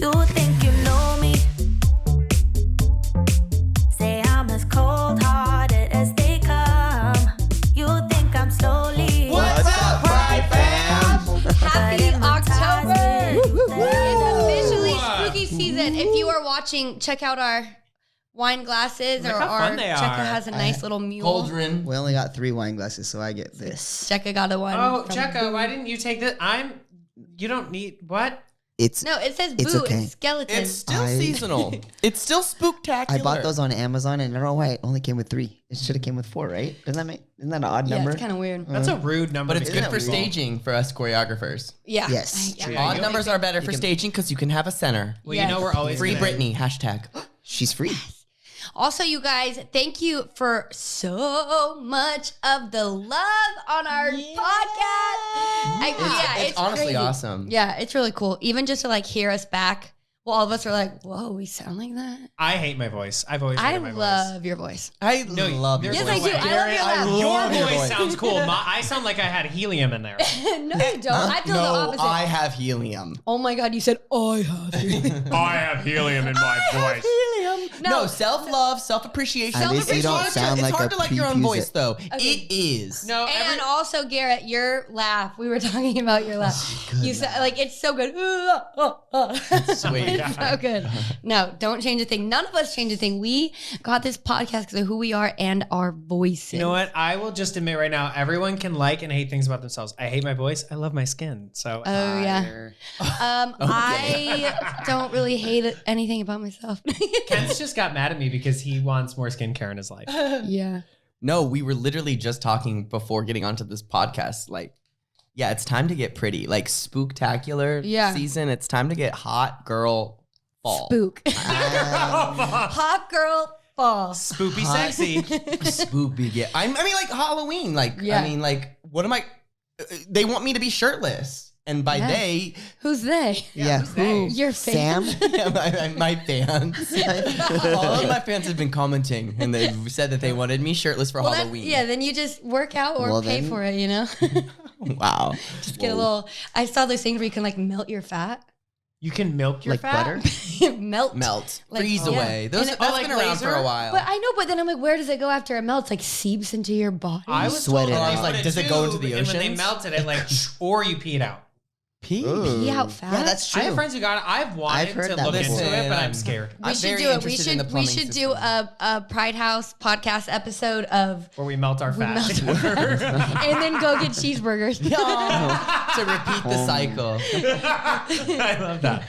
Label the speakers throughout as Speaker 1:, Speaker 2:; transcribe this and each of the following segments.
Speaker 1: You think you know me? Say I'm as cold-hearted as they come. You think I'm slowly.
Speaker 2: What's up, Pride fam?
Speaker 3: Happy October! It's officially spooky season. If you are watching, check out our wine glasses,
Speaker 4: Look
Speaker 3: or
Speaker 4: how
Speaker 3: our
Speaker 4: fun they
Speaker 3: Cheka
Speaker 4: are.
Speaker 3: has a nice little mule.
Speaker 2: Cauldron.
Speaker 5: We only got 3 wine glasses, so I get this.
Speaker 3: Cheka got a one.
Speaker 4: Oh,
Speaker 3: from
Speaker 4: Cheka,
Speaker 3: Boo.
Speaker 4: why didn't you take this? You don't need, what?
Speaker 3: No, it says
Speaker 5: It's
Speaker 3: Boo.
Speaker 5: okay.
Speaker 3: It's skeleton.
Speaker 2: It's still seasonal. It's still spooktacular.
Speaker 5: I bought those on Amazon, and I don't know why it only came with 3. It should have came with 4, right? Isn't that an odd
Speaker 3: yeah,
Speaker 5: number?
Speaker 3: it's kind of weird.
Speaker 4: That's a rude number.
Speaker 2: But it's
Speaker 4: to
Speaker 2: good
Speaker 4: give
Speaker 2: for
Speaker 4: people.
Speaker 2: staging for us choreographers.
Speaker 3: Yeah.
Speaker 5: Yes,
Speaker 3: Yeah.
Speaker 5: true.
Speaker 4: Yeah,
Speaker 2: Odd
Speaker 4: you
Speaker 2: numbers are better for staging because you can have a center.
Speaker 4: Well,
Speaker 3: Yes.
Speaker 4: you know we're always
Speaker 2: Free
Speaker 4: gonna-
Speaker 2: Britney, hashtag.
Speaker 5: She's free.
Speaker 3: Also, you guys, thank you for so much of the love on our podcast.
Speaker 2: It's honestly
Speaker 3: crazy.
Speaker 2: awesome.
Speaker 3: Yeah, it's really cool. Even just to like hear us back. Well, all of us are like, whoa, we sound like that.
Speaker 4: I hate my voice. I've always
Speaker 3: I
Speaker 4: hated my voice.
Speaker 3: love your voice.
Speaker 2: I
Speaker 4: No,
Speaker 2: love your
Speaker 4: there's
Speaker 2: voice.
Speaker 3: Yes, I do. I love your laugh.
Speaker 4: Your
Speaker 2: love your
Speaker 4: voice
Speaker 2: voice.
Speaker 4: sounds cool. I sound like I had helium in there.
Speaker 3: No, you don't. I feel the
Speaker 2: No,
Speaker 3: opposite.
Speaker 2: I have helium.
Speaker 3: Oh my God, you said, I have helium.
Speaker 4: I have helium in my voice.
Speaker 3: Helium.
Speaker 2: No, self-love, self-appreciation.
Speaker 5: At least you don't sound like
Speaker 2: it's hard
Speaker 5: a
Speaker 2: to like your own
Speaker 5: prepubescent.
Speaker 2: voice, though.
Speaker 3: Okay.
Speaker 2: It is.
Speaker 4: No,
Speaker 3: And also, Garrett, your laugh. We were talking about your laugh. You said, like, it's so good.
Speaker 2: Sweet.
Speaker 3: It's so good. No, don't change a thing. None of us change a thing. We got this podcast because of who we are and our voices.
Speaker 4: you know what? I will just admit right now, everyone can like and hate things about themselves. I hate my voice. I love my skin. So
Speaker 3: Oh, yeah. I don't really hate anything about myself.
Speaker 4: Ken's just got mad at me because he wants more skincare in his life.
Speaker 3: Yeah.
Speaker 2: No, we were literally just talking before getting onto this podcast. Like, yeah, it's time to get pretty. Like, spooktacular season. It's time to get hot girl fall.
Speaker 3: Spook. Hot girl fall.
Speaker 4: Spoopy sexy.
Speaker 2: Spoopy. Yeah. I mean, like Halloween. Like,
Speaker 3: Yeah.
Speaker 2: I mean, like, what am I? They want me to be shirtless. And by
Speaker 3: Yeah.
Speaker 2: they,
Speaker 3: Who's they?
Speaker 5: Yeah, who?
Speaker 3: Your
Speaker 5: Sam?
Speaker 3: fans?
Speaker 2: yeah, my fans. All of my fans have been commenting and they've said that they wanted me shirtless for
Speaker 3: Well,
Speaker 2: Halloween.
Speaker 3: yeah, then you just work out or
Speaker 5: Well,
Speaker 3: pay
Speaker 5: then-
Speaker 3: for it, you know?
Speaker 2: Wow.
Speaker 3: Just get a little. I saw those things where you can like melt your fat.
Speaker 4: You can milk your
Speaker 5: Like
Speaker 4: fat?
Speaker 5: butter?
Speaker 2: Melt.
Speaker 3: Like,
Speaker 2: Freeze
Speaker 3: yeah.
Speaker 2: away. Those,
Speaker 3: And-
Speaker 2: that's
Speaker 4: like
Speaker 2: been around for
Speaker 4: laser?
Speaker 2: a while.
Speaker 3: But I know, but then I'm like, where does it go after it melts? Like seeps into your body.
Speaker 4: I was
Speaker 5: sweat
Speaker 4: told
Speaker 5: it
Speaker 4: that they
Speaker 5: out.
Speaker 4: put
Speaker 2: Like,
Speaker 4: a
Speaker 2: does it go into
Speaker 4: tube,
Speaker 2: the
Speaker 4: and when they
Speaker 2: oceans?
Speaker 4: melted it, like, or you pee it out.
Speaker 2: Pee.
Speaker 5: Ooh.
Speaker 3: Pee out fat?
Speaker 5: Yeah, that's
Speaker 4: I
Speaker 5: true.
Speaker 4: have friends who got it. I've wanted
Speaker 5: I've heard
Speaker 4: to
Speaker 5: that
Speaker 4: look
Speaker 5: before.
Speaker 4: into it, but I'm
Speaker 2: Listen,
Speaker 4: scared.
Speaker 3: We
Speaker 2: I'm
Speaker 3: should
Speaker 2: very
Speaker 3: do it. We
Speaker 2: interested in the
Speaker 3: should
Speaker 2: plumbing
Speaker 3: do
Speaker 2: system.
Speaker 3: a Pride House podcast episode of
Speaker 4: Where we melt our fat.
Speaker 3: and then go get cheeseburgers.
Speaker 2: To repeat the cycle.
Speaker 4: I love that.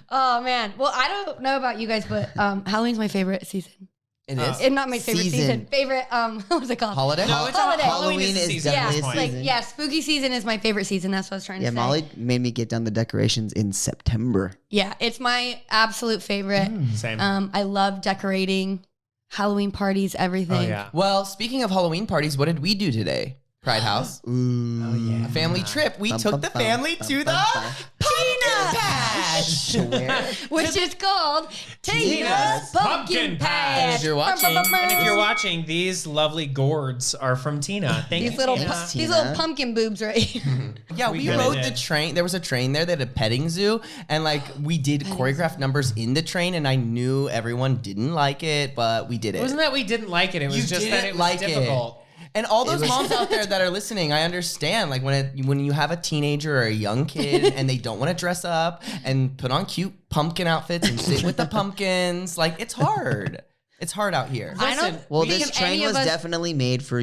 Speaker 3: Oh man. Well, I don't know about you guys, but Halloween's my favorite season.
Speaker 2: It is.
Speaker 3: And not my favorite season. Favorite what was it called?
Speaker 2: Holiday?
Speaker 4: No, it's
Speaker 3: Holiday.
Speaker 4: Halloween
Speaker 5: Halloween
Speaker 4: is
Speaker 5: is
Speaker 4: the season.
Speaker 3: Yeah,
Speaker 4: at this
Speaker 5: definitely
Speaker 4: point.
Speaker 5: season.
Speaker 3: like spooky season is my favorite season. That's what I was trying to
Speaker 5: Yeah,
Speaker 3: say.
Speaker 5: Molly made me get done the decorations in September.
Speaker 3: Yeah, it's my absolute favorite.
Speaker 4: Same.
Speaker 3: I love decorating, Halloween parties, everything.
Speaker 4: Oh, yeah.
Speaker 2: Well, speaking of Halloween parties, what did we do today? Pride House.
Speaker 5: Ooh.
Speaker 4: Oh, yeah.
Speaker 2: A family trip. We
Speaker 5: Bum,
Speaker 2: took
Speaker 5: bum,
Speaker 2: the
Speaker 5: bum,
Speaker 2: family
Speaker 5: bum,
Speaker 2: to
Speaker 5: bum,
Speaker 2: the
Speaker 5: bum.
Speaker 2: Pumpkin Patch.
Speaker 5: Where?
Speaker 3: Which is called Tina's
Speaker 4: Tina's
Speaker 3: Pumpkin
Speaker 4: Pumpkin
Speaker 3: Patch.
Speaker 4: Patch.
Speaker 2: If you're watching-
Speaker 4: And if you're watching, these lovely gourds are from Tina. Thank
Speaker 3: These
Speaker 4: you,
Speaker 3: little,
Speaker 4: Tina.
Speaker 5: Thanks,
Speaker 3: these
Speaker 5: Tina.
Speaker 3: little pumpkin boobs right here.
Speaker 2: Yeah,
Speaker 4: We
Speaker 2: we
Speaker 4: kinda
Speaker 2: rode
Speaker 4: did.
Speaker 2: the train. There was a train there that had a petting zoo, and like we did choreographed numbers in the train, and I knew everyone didn't like it, but we did it.
Speaker 4: It wasn't that we didn't like it. It was
Speaker 2: You
Speaker 4: just that
Speaker 2: didn't
Speaker 4: it was
Speaker 2: like it.
Speaker 4: difficult.
Speaker 2: And all those moms out there that are listening, I understand. Like when you have a teenager or a young kid and they don't want to dress up and put on cute pumpkin outfits and sit with the pumpkins, like it's hard. It's hard out here.
Speaker 3: I don't
Speaker 4: Listen,
Speaker 5: Well,
Speaker 3: think
Speaker 5: this
Speaker 3: of
Speaker 5: train
Speaker 3: any of
Speaker 5: was
Speaker 3: us-
Speaker 5: definitely made for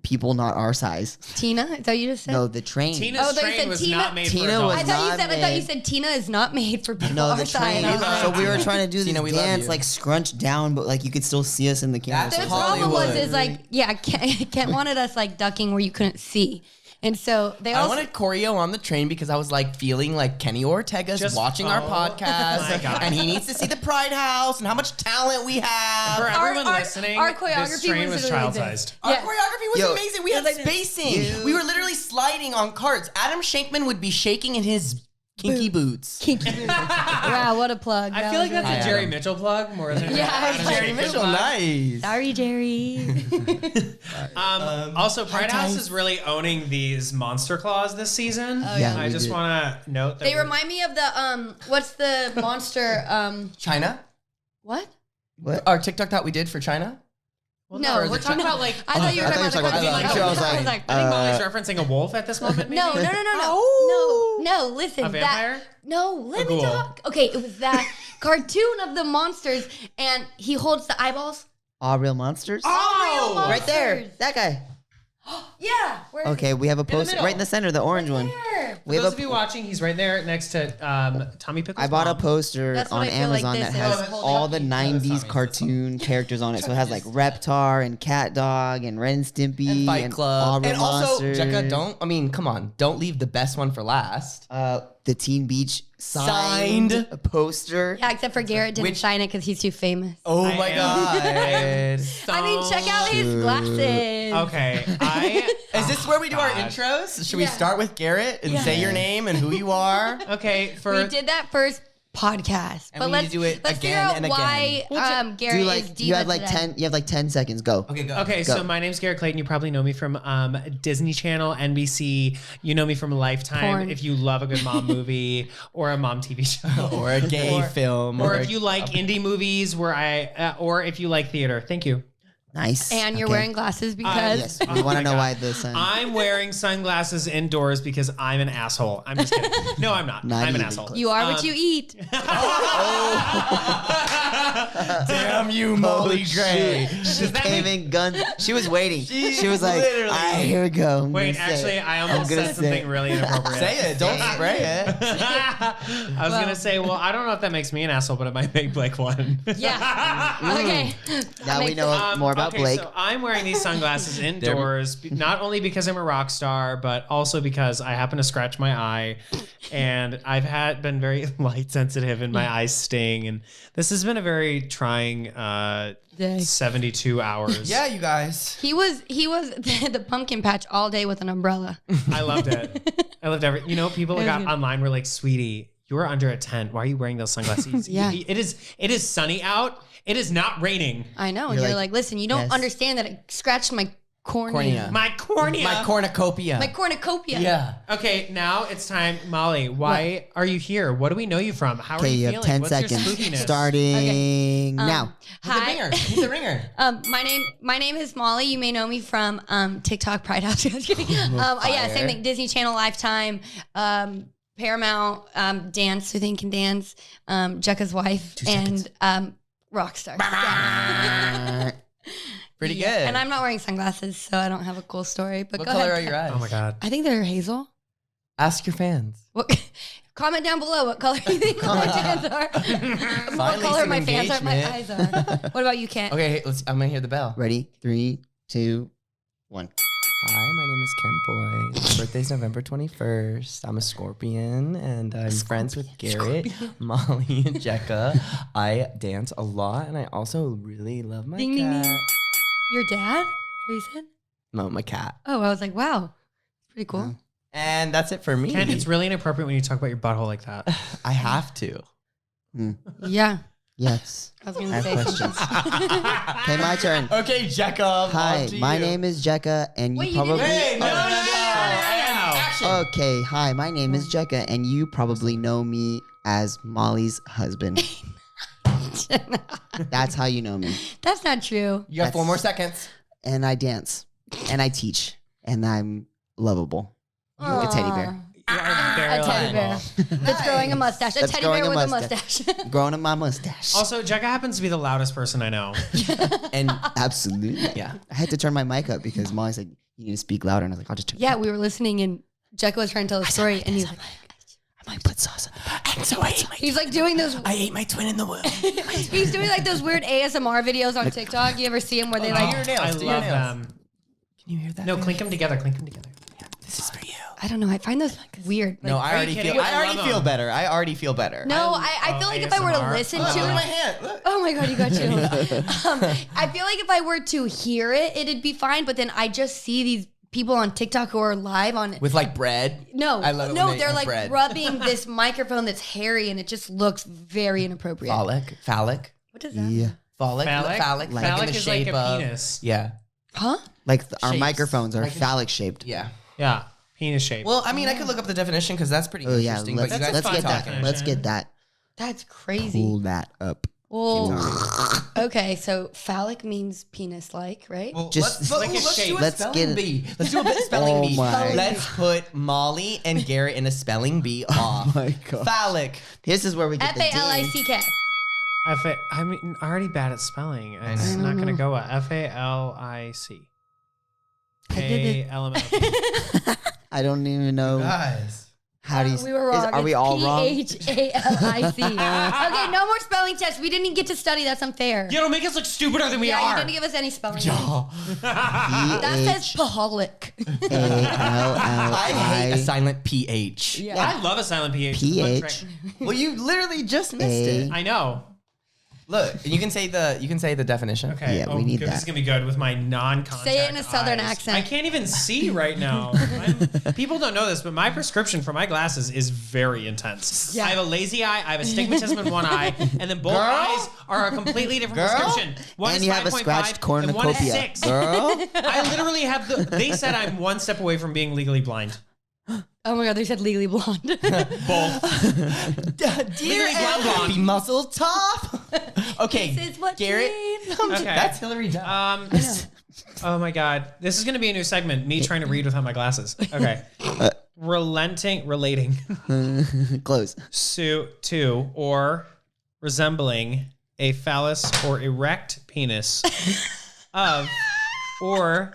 Speaker 5: people not our size.
Speaker 3: Tina, is that what you just said?
Speaker 5: No, the train.
Speaker 4: Tina's
Speaker 3: Oh, they
Speaker 4: train
Speaker 3: said
Speaker 4: was
Speaker 3: Tina-
Speaker 4: not made
Speaker 5: Tina
Speaker 4: for
Speaker 5: was
Speaker 3: I
Speaker 4: adults.
Speaker 3: thought you
Speaker 5: not
Speaker 3: said. I thought you
Speaker 5: made-
Speaker 3: said Tina is not made for people
Speaker 5: No,
Speaker 3: our
Speaker 5: the
Speaker 3: size.
Speaker 5: train. So we were trying to do this
Speaker 2: Tina, we love
Speaker 5: dance
Speaker 2: you.
Speaker 5: like scrunched down, but like you could still see us in the camera.
Speaker 2: That's
Speaker 3: The
Speaker 5: So-
Speaker 3: problem was
Speaker 2: Hollywood.
Speaker 3: is like, yeah, Kent wanted us like ducking where you couldn't see. And so they
Speaker 2: I
Speaker 3: also
Speaker 2: wanted choreo on the train because I was like feeling like Kenny Ortega's
Speaker 4: Just-
Speaker 2: watching our
Speaker 4: oh my
Speaker 2: podcast,
Speaker 4: God.
Speaker 2: and he needs to see the Pride House and how much talent we have.
Speaker 4: For everyone
Speaker 3: our-
Speaker 4: listening,
Speaker 3: our
Speaker 4: this
Speaker 3: choreography
Speaker 4: train
Speaker 3: was
Speaker 4: was
Speaker 3: literally
Speaker 4: child-sized.
Speaker 2: Our
Speaker 3: Yeah.
Speaker 2: choreography was
Speaker 5: Yo,
Speaker 2: amazing. We had
Speaker 3: like this.
Speaker 2: spacing. We were literally sliding on carts. Adam Shankman would be shaking in his Kinky Boots.
Speaker 3: Kinky boots. Wow, what a plug.
Speaker 4: I
Speaker 3: That
Speaker 4: feel like
Speaker 3: was
Speaker 4: that's
Speaker 2: Hi,
Speaker 4: a Jerry
Speaker 2: Adam.
Speaker 4: Mitchell plug more than
Speaker 3: Yeah,
Speaker 2: Jerry Mitchell, nice.
Speaker 3: Sorry, Jerry.
Speaker 4: Also, Pride
Speaker 2: Hi,
Speaker 4: House
Speaker 2: guys.
Speaker 4: is really owning these monster claws this season.
Speaker 3: Oh,
Speaker 5: yeah.
Speaker 4: I
Speaker 5: we
Speaker 4: just
Speaker 5: did.
Speaker 4: want to note that
Speaker 3: They remind me of the what's the monster
Speaker 2: China?
Speaker 3: what?
Speaker 5: What?
Speaker 2: Our TikTok that we did for China?
Speaker 4: Well,
Speaker 3: No,
Speaker 4: we're talking about like.
Speaker 3: I thought you were
Speaker 5: I
Speaker 3: talking
Speaker 5: thought
Speaker 3: about
Speaker 5: you were
Speaker 3: the
Speaker 5: talking
Speaker 3: cartoon.
Speaker 5: about the
Speaker 3: I was
Speaker 5: cartoon.
Speaker 3: like,
Speaker 4: I think Molly's referencing a wolf at this moment. Maybe?
Speaker 3: no.
Speaker 2: Oh.
Speaker 3: No, listen.
Speaker 4: A vampire?
Speaker 3: Let
Speaker 4: ghoul.
Speaker 3: me talk. Okay, it was that cartoon of the monsters, and he holds the eyeballs.
Speaker 5: All real monsters?
Speaker 3: All real
Speaker 5: Right there.
Speaker 3: monsters.
Speaker 5: That guy.
Speaker 3: Yeah. Where is
Speaker 5: Okay, we have a poster
Speaker 4: middle.
Speaker 5: right in the center, the orange one.
Speaker 3: there?
Speaker 4: For
Speaker 5: We have
Speaker 4: those
Speaker 5: a,
Speaker 4: of you watching, he's right there next to Tommy Pickles.
Speaker 5: I bought a
Speaker 4: mom.
Speaker 5: poster
Speaker 3: That's what
Speaker 5: on
Speaker 3: I feel like
Speaker 5: Amazon
Speaker 3: this
Speaker 5: that
Speaker 3: is.
Speaker 5: has
Speaker 3: Oh,
Speaker 5: all the
Speaker 2: Chucky.
Speaker 5: 90s cartoon characters on it. So it has like Reptar and Cat Dog and Ren and Stimpy
Speaker 2: And Fight Club.
Speaker 5: All Real
Speaker 2: And also,
Speaker 5: Monsters.
Speaker 2: Jekka, come on. Don't leave the best one for last.
Speaker 5: The Teen Beach signed poster.
Speaker 3: Yeah, except for Garrett didn't
Speaker 2: Which-
Speaker 3: sign it because he's too famous.
Speaker 2: Oh
Speaker 4: I
Speaker 2: my
Speaker 4: am.
Speaker 2: God.
Speaker 3: I mean, check out his glasses.
Speaker 4: Okay,
Speaker 2: Is this where we do our
Speaker 4: God.
Speaker 2: intros? Should we
Speaker 3: Yeah.
Speaker 2: start with Garrett and say your name and who you are?
Speaker 4: okay. For
Speaker 3: We did that first podcast,
Speaker 2: And
Speaker 3: but
Speaker 2: we need
Speaker 3: let's
Speaker 2: to do it
Speaker 3: let's figure
Speaker 2: again
Speaker 3: out
Speaker 2: and
Speaker 3: why Garrett
Speaker 5: Do
Speaker 3: is
Speaker 5: like
Speaker 3: diva
Speaker 5: you have like
Speaker 3: today.
Speaker 5: 10 you have like 10 seconds. Go.
Speaker 2: Okay, go.
Speaker 4: Okay,
Speaker 5: Go.
Speaker 4: so my name's Garrett Clayton. You probably know me from Disney Channel, NBC. You know me from Lifetime.
Speaker 3: Porn.
Speaker 4: If you love a good mom movie or a mom TV show,
Speaker 2: Or a gay film.
Speaker 4: or if you like indie movies, or if you like theater. Thank you.
Speaker 5: Nice.
Speaker 3: And you're
Speaker 5: Okay.
Speaker 3: wearing glasses because
Speaker 5: Yes. We want to know
Speaker 4: God.
Speaker 5: why the sun.
Speaker 4: I'm wearing sunglasses indoors because I'm an asshole. I'm just kidding. No, I'm not.
Speaker 5: Not
Speaker 4: I'm an
Speaker 5: even
Speaker 4: asshole.
Speaker 5: close.
Speaker 3: you are what you eat.
Speaker 2: Damn you, Molly Gray.
Speaker 5: She
Speaker 4: that
Speaker 5: came in guns. She was waiting. She was like,
Speaker 2: literally-
Speaker 5: all right, here we go. I'm
Speaker 4: Wait,
Speaker 5: gonna say
Speaker 4: actually,
Speaker 5: it.
Speaker 4: I
Speaker 5: I'm
Speaker 4: almost
Speaker 5: gonna
Speaker 4: said
Speaker 5: say
Speaker 4: something
Speaker 5: it.
Speaker 4: really inappropriate.
Speaker 2: Say it. Don't spray it.
Speaker 4: I was gonna say, well, I don't know if that makes me an asshole, but it might make Blake one.
Speaker 3: Yeah. Okay.
Speaker 5: Now we
Speaker 3: Makes
Speaker 5: know
Speaker 3: sense.
Speaker 5: more about
Speaker 4: okay,
Speaker 5: Blake.
Speaker 4: So I'm wearing these sunglasses indoors, not only because I'm a rock star, but also because I happen to scratch my eye, and I've been very light sensitive, and my eyes sting, and this has been a very trying
Speaker 3: Day.
Speaker 4: 72 hours.
Speaker 2: Yeah, you guys.
Speaker 3: He was the pumpkin patch all day with an umbrella.
Speaker 4: I loved it. I loved every. You know, people that got online were like, "Sweetie, you were under a tent. Why are you wearing those sunglasses?"
Speaker 3: Yeah.
Speaker 4: It is sunny out. It is not raining.
Speaker 3: I know. And
Speaker 5: You're
Speaker 3: you're
Speaker 5: like,
Speaker 3: like, listen, you don't
Speaker 5: yes.
Speaker 3: understand that it scratched my cornea.
Speaker 2: Cornea.
Speaker 4: My cornea.
Speaker 2: My cornucopia.
Speaker 3: My cornucopia.
Speaker 2: Yeah.
Speaker 4: Okay, now it's time, Molly. Why are you here? What do we know you from? How are
Speaker 5: Okay,
Speaker 4: you
Speaker 5: you
Speaker 4: feeling?
Speaker 5: have 10
Speaker 4: What's
Speaker 5: seconds.
Speaker 4: your spookiness?
Speaker 5: Starting now.
Speaker 2: He's the
Speaker 3: Hi.
Speaker 2: ringer. He's the ringer.
Speaker 3: My name is Molly. You may know me from TikTok Pride House. Just kidding. Yeah, same thing. Disney Channel, Lifetime, Paramount, Dance Who Think Can Dance, Jekka's wife, and Rockstar. Yeah.
Speaker 2: Pretty
Speaker 3: Yeah.
Speaker 2: good.
Speaker 3: And I'm not wearing sunglasses, so I don't have a cool story. But
Speaker 2: What
Speaker 3: go
Speaker 2: color
Speaker 3: ahead.
Speaker 2: are your eyes?
Speaker 4: Oh my god.
Speaker 3: I think they're hazel.
Speaker 2: Ask your fans.
Speaker 3: What, comment down below what color you think my fans are. what
Speaker 2: Finally
Speaker 3: color
Speaker 2: some
Speaker 3: my fans are. My
Speaker 2: engagement.
Speaker 3: eyes are. What about you, Kent?
Speaker 2: Okay, hey, I'm gonna hear the bell.
Speaker 5: Ready? 3, 2, 1.
Speaker 2: Hi, my name is Kent Boy. My birthday's November 21st. I'm a Scorpion, and I'm friends with Garrett, Molly, and Jekka. I dance a lot, and I also really love my
Speaker 3: Ding, ding,
Speaker 2: cat.
Speaker 3: ding. Your dad? What you said?
Speaker 2: No, my cat.
Speaker 3: Oh, I was like, wow, pretty cool.
Speaker 2: And that's it for me.
Speaker 4: Ken, it's really inappropriate when you talk about your butthole like that.
Speaker 2: I have to.
Speaker 3: Yeah,
Speaker 5: Yes.
Speaker 3: I was
Speaker 5: I
Speaker 3: gonna
Speaker 5: have
Speaker 3: say
Speaker 5: questions.
Speaker 3: something.
Speaker 5: Okay, my turn.
Speaker 2: Okay, Jekka.
Speaker 5: Hi,
Speaker 2: on to
Speaker 5: my
Speaker 2: you.
Speaker 5: name is Jekka, and
Speaker 3: Wait,
Speaker 5: you
Speaker 3: you didn't-
Speaker 5: probably.
Speaker 2: Hey, no. Action.
Speaker 5: Okay, hi, my name is Jekka, and you probably know me as Molly's husband. That's how you know me.
Speaker 3: That's not true.
Speaker 2: You got 4
Speaker 5: That's-
Speaker 2: more seconds.
Speaker 5: And I dance, and I teach, and I'm lovable. Like a teddy bear.
Speaker 4: You are very
Speaker 3: A teddy bear
Speaker 4: lovable.
Speaker 3: that's growing a mustache. A
Speaker 5: That's
Speaker 3: teddy
Speaker 5: growing
Speaker 3: bear
Speaker 5: a
Speaker 3: with
Speaker 5: mustache.
Speaker 3: a mustache.
Speaker 5: Growing up my mustache.
Speaker 4: Also, Jekka happens to be the loudest person I know.
Speaker 2: And
Speaker 5: Absolutely.
Speaker 2: yeah.
Speaker 5: I had to turn my mic up because Molly said, you need to speak louder. And I was like, I'll just turn
Speaker 3: Yeah, we were listening and Jekka was trying to tell a story and he's like,
Speaker 5: I might put sauce on the
Speaker 2: And so I ate my,
Speaker 3: he's like doing those.
Speaker 2: I ate my twin in the womb.
Speaker 3: He's doing like those weird ASMR videos on TikTok. You ever see him where they like?
Speaker 2: your nails,
Speaker 4: I
Speaker 2: do your
Speaker 4: love
Speaker 2: nails.
Speaker 4: them.
Speaker 2: Can you hear that?
Speaker 4: No, clink them together. Clink them together.
Speaker 2: This is for you.
Speaker 3: I don't know. I find those weird.
Speaker 2: No,
Speaker 3: Like,
Speaker 2: I
Speaker 4: you
Speaker 2: already
Speaker 4: kidding?
Speaker 2: feel.
Speaker 4: I
Speaker 2: I already
Speaker 4: love
Speaker 2: feel
Speaker 4: them.
Speaker 2: better. I already feel better.
Speaker 3: no, I feel like if I were to
Speaker 4: ASMR.
Speaker 3: listen
Speaker 2: Look
Speaker 3: to
Speaker 2: at my
Speaker 3: it.
Speaker 2: hand. Look.
Speaker 3: Oh my god, you got you. I feel like if I were to hear it, it'd be fine. But then I just see these people on TikTok who are live on
Speaker 2: With like bread.
Speaker 3: No,
Speaker 2: I love it
Speaker 3: no,
Speaker 2: when they
Speaker 3: they're
Speaker 2: have
Speaker 3: like
Speaker 2: bread.
Speaker 3: rubbing this microphone that's hairy and it just looks very inappropriate.
Speaker 2: Phallic.
Speaker 3: What does that?
Speaker 5: Yeah.
Speaker 2: Phallic.
Speaker 4: Phallic?
Speaker 2: Like
Speaker 4: Phallic
Speaker 2: in the
Speaker 4: is like
Speaker 2: shape
Speaker 4: a
Speaker 2: of
Speaker 4: penis.
Speaker 2: Yeah.
Speaker 3: Huh?
Speaker 5: Like our
Speaker 2: Shapes.
Speaker 5: microphones are
Speaker 2: Like-
Speaker 5: phallic shaped.
Speaker 2: Yeah.
Speaker 4: Yeah, penis shape.
Speaker 2: Well, I mean, I could look up the definition because that's pretty
Speaker 5: Oh yeah,
Speaker 2: interesting. But you guys
Speaker 5: let's
Speaker 2: keep
Speaker 5: get that.
Speaker 2: talking.
Speaker 5: Let's get that.
Speaker 3: That's crazy.
Speaker 5: Pull that up.
Speaker 3: Well, okay, so phallic means penis-like, right?
Speaker 2: Well,
Speaker 5: Just-
Speaker 2: let's
Speaker 4: Like a shape.
Speaker 2: do a
Speaker 5: Let's
Speaker 2: spelling
Speaker 5: get it.
Speaker 2: bee. Let's do a bit of spelling
Speaker 5: Oh
Speaker 2: bee.
Speaker 5: my.
Speaker 2: Let's put Molly and Garrett in a spelling bee off.
Speaker 5: Oh my God.
Speaker 2: Phallic.
Speaker 5: This is where we get the ding.
Speaker 3: F-A-L-I-C-K.
Speaker 4: I mean, I'm already bad at spelling. It's
Speaker 2: know.
Speaker 4: not going to go well. F-A-L-I-C.
Speaker 3: I did it.
Speaker 4: A-L-M-O.
Speaker 5: I don't even know
Speaker 2: Guys.
Speaker 5: how do you.
Speaker 3: We were wrong.
Speaker 5: Are we all wrong?
Speaker 3: P-H-A-L-I-C. Okay, no more spelling tests. We didn't even get to study. That's unfair.
Speaker 4: You don't make us look stupider than we
Speaker 3: Yeah, you
Speaker 4: are.
Speaker 3: didn't give us any spelling.
Speaker 2: Oh,
Speaker 3: That says paholic.
Speaker 2: I hate a
Speaker 5: A-L-L-I.
Speaker 2: silent PH.
Speaker 4: I love a silent PH.
Speaker 5: PH.
Speaker 2: Well, you literally just missed
Speaker 5: A-
Speaker 2: it.
Speaker 4: I know.
Speaker 2: Look, you can say the definition.
Speaker 4: Okay.
Speaker 5: Yeah, we need
Speaker 4: good. This is
Speaker 5: that.
Speaker 4: gonna be good with my non-contact
Speaker 3: Say it in a southern
Speaker 4: eyes.
Speaker 3: accent.
Speaker 4: I can't even see right now. People don't know this, but my prescription for my glasses is very intense.
Speaker 3: Yeah.
Speaker 4: I have a lazy eye, I have astigmatism in one eye, and then both eyes are a completely different
Speaker 2: Girl?
Speaker 4: prescription. One
Speaker 5: And
Speaker 4: is
Speaker 5: you have a
Speaker 4: 5.5
Speaker 5: scratched
Speaker 4: and one is
Speaker 5: cornucopia.
Speaker 4: 6.
Speaker 2: Girl.
Speaker 4: I literally have they said I'm one step away from being legally blind.
Speaker 3: Oh my God, they said legally blonde.
Speaker 4: Both.
Speaker 2: Dear
Speaker 4: Legally blonde blonde.
Speaker 2: happy muscle top. Okay,
Speaker 3: This is what
Speaker 2: Garrett.
Speaker 3: dreams.
Speaker 4: Okay.
Speaker 2: That's Hillary Duff.
Speaker 4: Oh my God. This is going to be a new segment. Me trying to read without my glasses. Okay. Relating
Speaker 5: Close.
Speaker 4: to or resembling a phallus or erect penis of or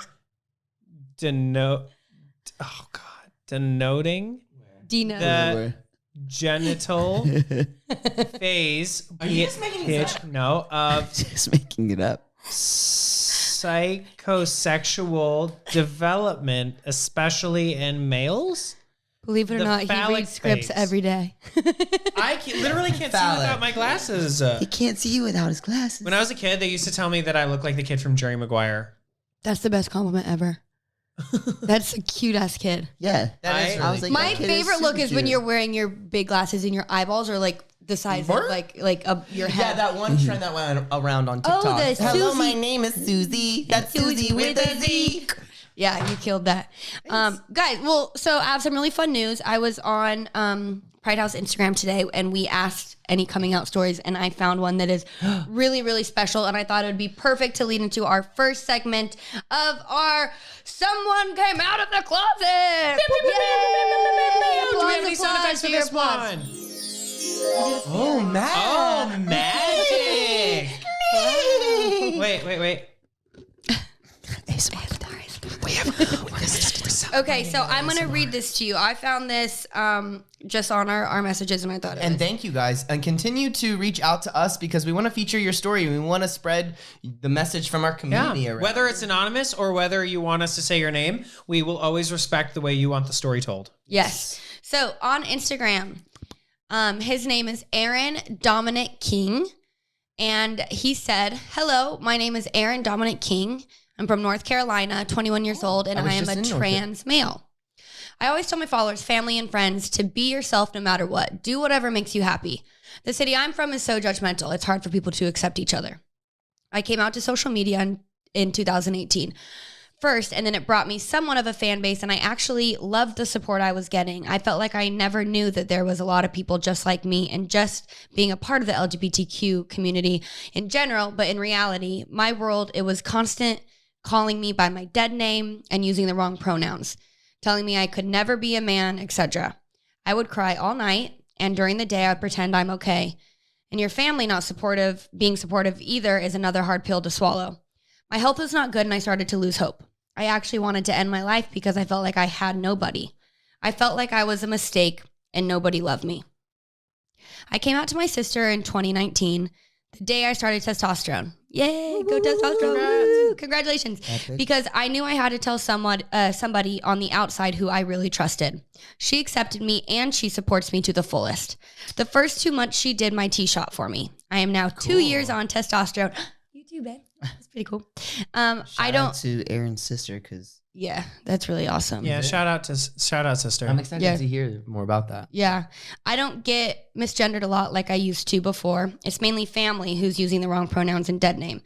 Speaker 4: denoting
Speaker 3: Dino.
Speaker 4: the genital phase.
Speaker 2: Are you just making this up?
Speaker 4: No, of
Speaker 5: Just making it up.
Speaker 4: psychosexual development, especially in males.
Speaker 3: Believe it or
Speaker 4: the
Speaker 3: not, he
Speaker 4: phallic
Speaker 3: reads scripts
Speaker 4: phase.
Speaker 3: every day.
Speaker 4: Literally can't see
Speaker 2: Phallic.
Speaker 4: without my glasses.
Speaker 5: He can't see you without his glasses.
Speaker 4: When I was a kid, they used to tell me that I look like the kid from Jerry Maguire.
Speaker 3: That's the best compliment ever. That's a cute ass kid.
Speaker 5: Yeah.
Speaker 2: That is
Speaker 4: I
Speaker 2: really
Speaker 5: was like,
Speaker 2: cute.
Speaker 3: My
Speaker 5: that kid is
Speaker 3: favorite look
Speaker 5: super
Speaker 3: is when
Speaker 5: cute.
Speaker 3: you're wearing your big glasses and your eyeballs are like the size of
Speaker 2: What?
Speaker 3: like your
Speaker 2: Yeah,
Speaker 3: head.
Speaker 2: that one trend that went around on TikTok.
Speaker 3: Oh, the
Speaker 2: Hello,
Speaker 3: Susie.
Speaker 2: my name is Susie. That's Susie with a Z.
Speaker 3: Yeah, you killed that. Guys, well, so I have some really fun news. I was on Pride House Instagram today and we asked any coming out stories and I found one that is really, really special and I thought it would be perfect to lead into our first segment of our Someone Came Out of the Closet.
Speaker 4: Do we have any sound effects for
Speaker 3: to your
Speaker 4: this
Speaker 3: applause.
Speaker 4: one?
Speaker 2: Oh, man.
Speaker 4: Oh, magic! Wait.
Speaker 3: Okay, so I'm going to read this to you. I found this just on our messages and I thought it
Speaker 2: And
Speaker 3: was
Speaker 2: thank you guys. And continue to reach out to us because we want to feature your story. We want to spread the message from our community around.
Speaker 4: Whether it's anonymous or whether you want us to say your name, we will always respect the way you want the story told.
Speaker 3: Yes. So on Instagram, his name is Aaron Dominic King. And he said, "Hello, my name is Aaron Dominic King. I'm from North Carolina, 21 years old, and
Speaker 2: I was
Speaker 3: I am
Speaker 2: just
Speaker 3: a
Speaker 2: in North
Speaker 3: trans male. I always tell my followers, family, and friends to be yourself no matter what. Do whatever makes you happy. The city I'm from is so judgmental. It's hard for people to accept each other. I came out to social media in 2018 first, and then it brought me somewhat of a fan base, and I actually loved the support I was getting. I felt like I never knew that there was a lot of people just like me, and just being a part of the LGBTQ community in general, but in reality, my world, it was constant calling me by my dead name and using the wrong pronouns, telling me I could never be a man, etc. I would cry all night, and during the day, I would pretend I'm okay. And your family not supportive, being supportive either, is another hard pill to swallow. My health was not good, and I started to lose hope. I actually wanted to end my life because I felt like I had nobody. I felt like I was a mistake and nobody loved me. I came out to my sister in 2019, the day I started testosterone. Yay, go testosterone. Woo, congratulations.
Speaker 5: Epic.
Speaker 3: Because I knew I had to tell somebody on the outside who I really trusted. She accepted me and she supports me to the fullest. The first 2 months she did my T-shot for me. I am now 2 years on testosterone. You too, babe. It's pretty cool.
Speaker 5: Shout
Speaker 3: I don't.
Speaker 5: out to Aaron's sister because
Speaker 3: Yeah, that's really awesome.
Speaker 4: Yeah, shout out, sister.
Speaker 2: I'm excited
Speaker 3: Yeah.
Speaker 2: to hear more about that.
Speaker 3: Yeah. I don't get misgendered a lot like I used to before. It's mainly family who's using the wrong pronouns and dead name.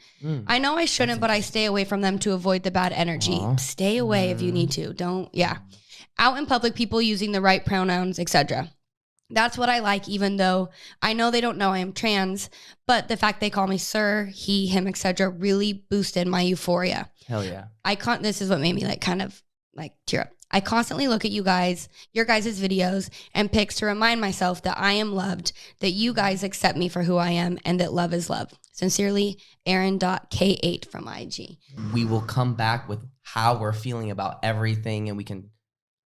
Speaker 3: I know I shouldn't, but I stay away from them to avoid the bad energy.
Speaker 2: Aw.
Speaker 3: Stay away if you need to. Don't, yeah. Out in public, people using the right pronouns, etc. That's what I like, even though I know they don't know I am trans, but the fact they call me sir, he, him, etc. really boosted my euphoria.
Speaker 2: Hell yeah.
Speaker 3: This is what made me kind of tear up. I constantly look at your guys' videos and pics to remind myself that I am loved, that you guys accept me for who I am, and that love is love. Sincerely, Aaron.K8 from IG.
Speaker 2: We will come back with how we're feeling about everything, and we can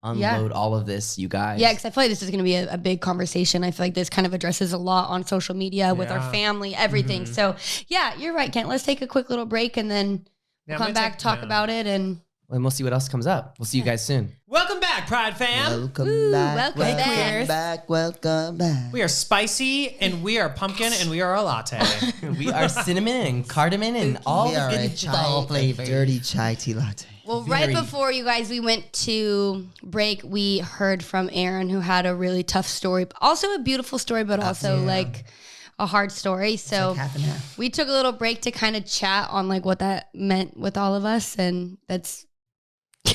Speaker 2: unload all of this, you guys.
Speaker 3: Yeah, because I feel like this is going to be a big conversation. I feel like this kind of addresses a lot on social media with our family, everything. So, yeah, you're right, Kent. Let's take a quick little break and then come back, talk about it, and
Speaker 2: we'll see what else comes up. We'll see you guys soon.
Speaker 4: Welcome back, Pride fam.
Speaker 5: welcome back.
Speaker 3: welcome back.
Speaker 4: We are spicy and we are pumpkin and we are a latte.
Speaker 2: We are cinnamon and cardamom and all
Speaker 5: We
Speaker 2: the
Speaker 5: are a
Speaker 2: good fall flavors.
Speaker 5: dirty chai tea latte.
Speaker 3: Well,
Speaker 2: Very-
Speaker 3: right before you guys, we went to break, we heard from Aaron, who had a really tough story. Also a beautiful story, but also a hard story. So
Speaker 5: Half and half.
Speaker 3: we took a little break to kind of chat on what that meant with all of us. And that's...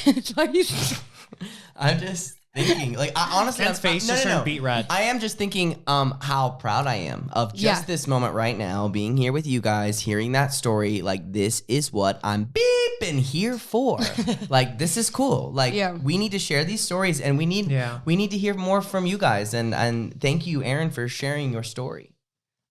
Speaker 2: I'm just thinking, I honestly,
Speaker 4: Ken's face just turned beet red.
Speaker 2: I am just thinking, how proud I am of just this moment right now, being here with you guys, hearing that story. This is what I'm beeping here for. This is cool. We need to share these stories, and we need to hear more from you guys. And thank you, Aaron, for sharing your story.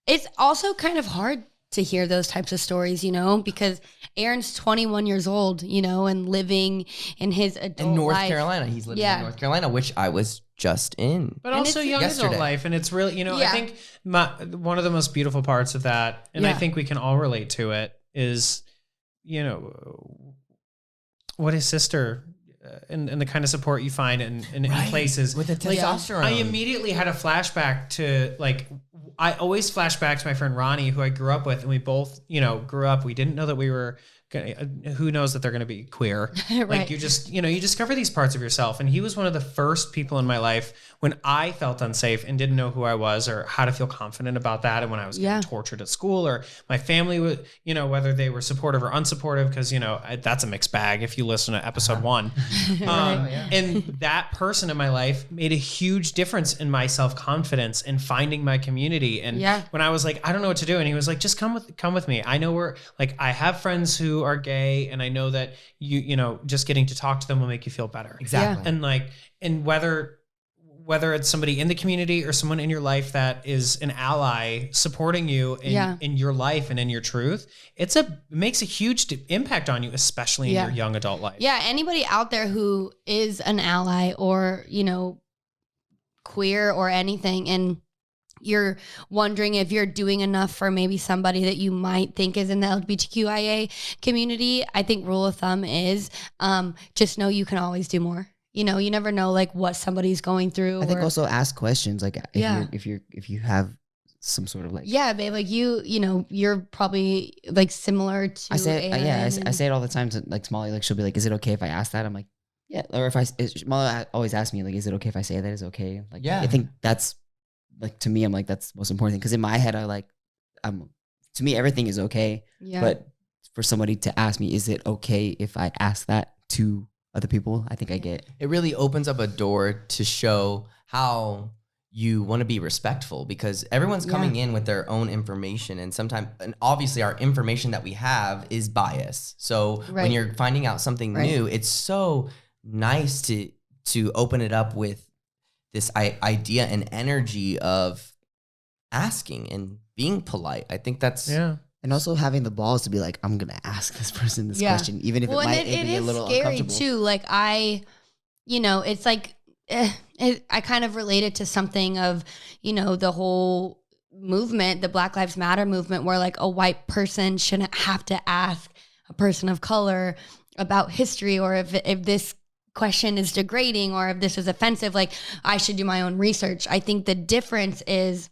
Speaker 3: It's also kind of hard to hear those types of stories, because Aaron's 21 years old, and living in his adult
Speaker 2: In North
Speaker 3: life.
Speaker 2: Carolina. He's living in North Carolina, which I was just in.
Speaker 4: But also young
Speaker 2: yesterday.
Speaker 4: adult life. And it's really, I think one of the most beautiful parts of that, and I think we can all relate to it, is, what his sister and the kind of support you find in places.
Speaker 2: With the testosterone.
Speaker 4: I immediately had a flashback to I always flash back to my friend Ronnie, who I grew up with, and we both, grew up. We didn't know that we were who knows that they're going to be queer.
Speaker 3: Right.
Speaker 4: You just, you discover these parts of yourself. And he was one of the first people in my life when I felt unsafe and didn't know who I was or how to feel confident about that. And when I was getting tortured at school, or my family would, whether they were supportive or unsupportive, because, that's a mixed bag if you listen to episode 1. And that person in my life made a huge difference in my self-confidence and finding my community. And when I was like, I don't know what to do. And he was like, just come with me. I know I have friends who are gay, and I know that just getting to talk to them will make you feel better.
Speaker 2: Exactly.
Speaker 4: And whether it's somebody in the community or someone in your life that is an ally supporting you in your life and in your truth, it makes a huge impact on you, especially in your young adult life.
Speaker 3: Yeah. Anybody out there who is an ally or, queer or anything, and you're wondering if you're doing enough for maybe somebody that you might think is in the LGBTQIA community, I think rule of thumb is just know you can always do more. You never know what somebody's going through.
Speaker 5: I think also ask questions if you have some sort of
Speaker 3: babe, you're probably similar to
Speaker 5: I say
Speaker 3: Aaron
Speaker 5: I say it all the time to Smalley, she'll be like, is it okay if I ask that? I'm like, yeah. Or if Smalley always asks me is it okay if I say that is okay? I think that's to me, I'm that's the most important thing, because in my head to me everything is okay. But for somebody to ask me, is it okay if I ask that to other people, I think I get
Speaker 2: it really opens up a door to show how you want to be respectful, because everyone's coming in with their own information, and obviously our information that we have is biased. So when you're finding out something new, it's so nice to open it up with this idea and energy of asking and being polite. I think that's
Speaker 5: and also having the balls to be like, I'm gonna ask this person this question, even if it might be a little
Speaker 3: scary
Speaker 5: uncomfortable.
Speaker 3: too. It's I kind of related to something of, the whole movement, the Black Lives Matter movement, where a white person shouldn't have to ask a person of color about history, or if this question is degrading, or if this is offensive, I should do my own research. I think the difference is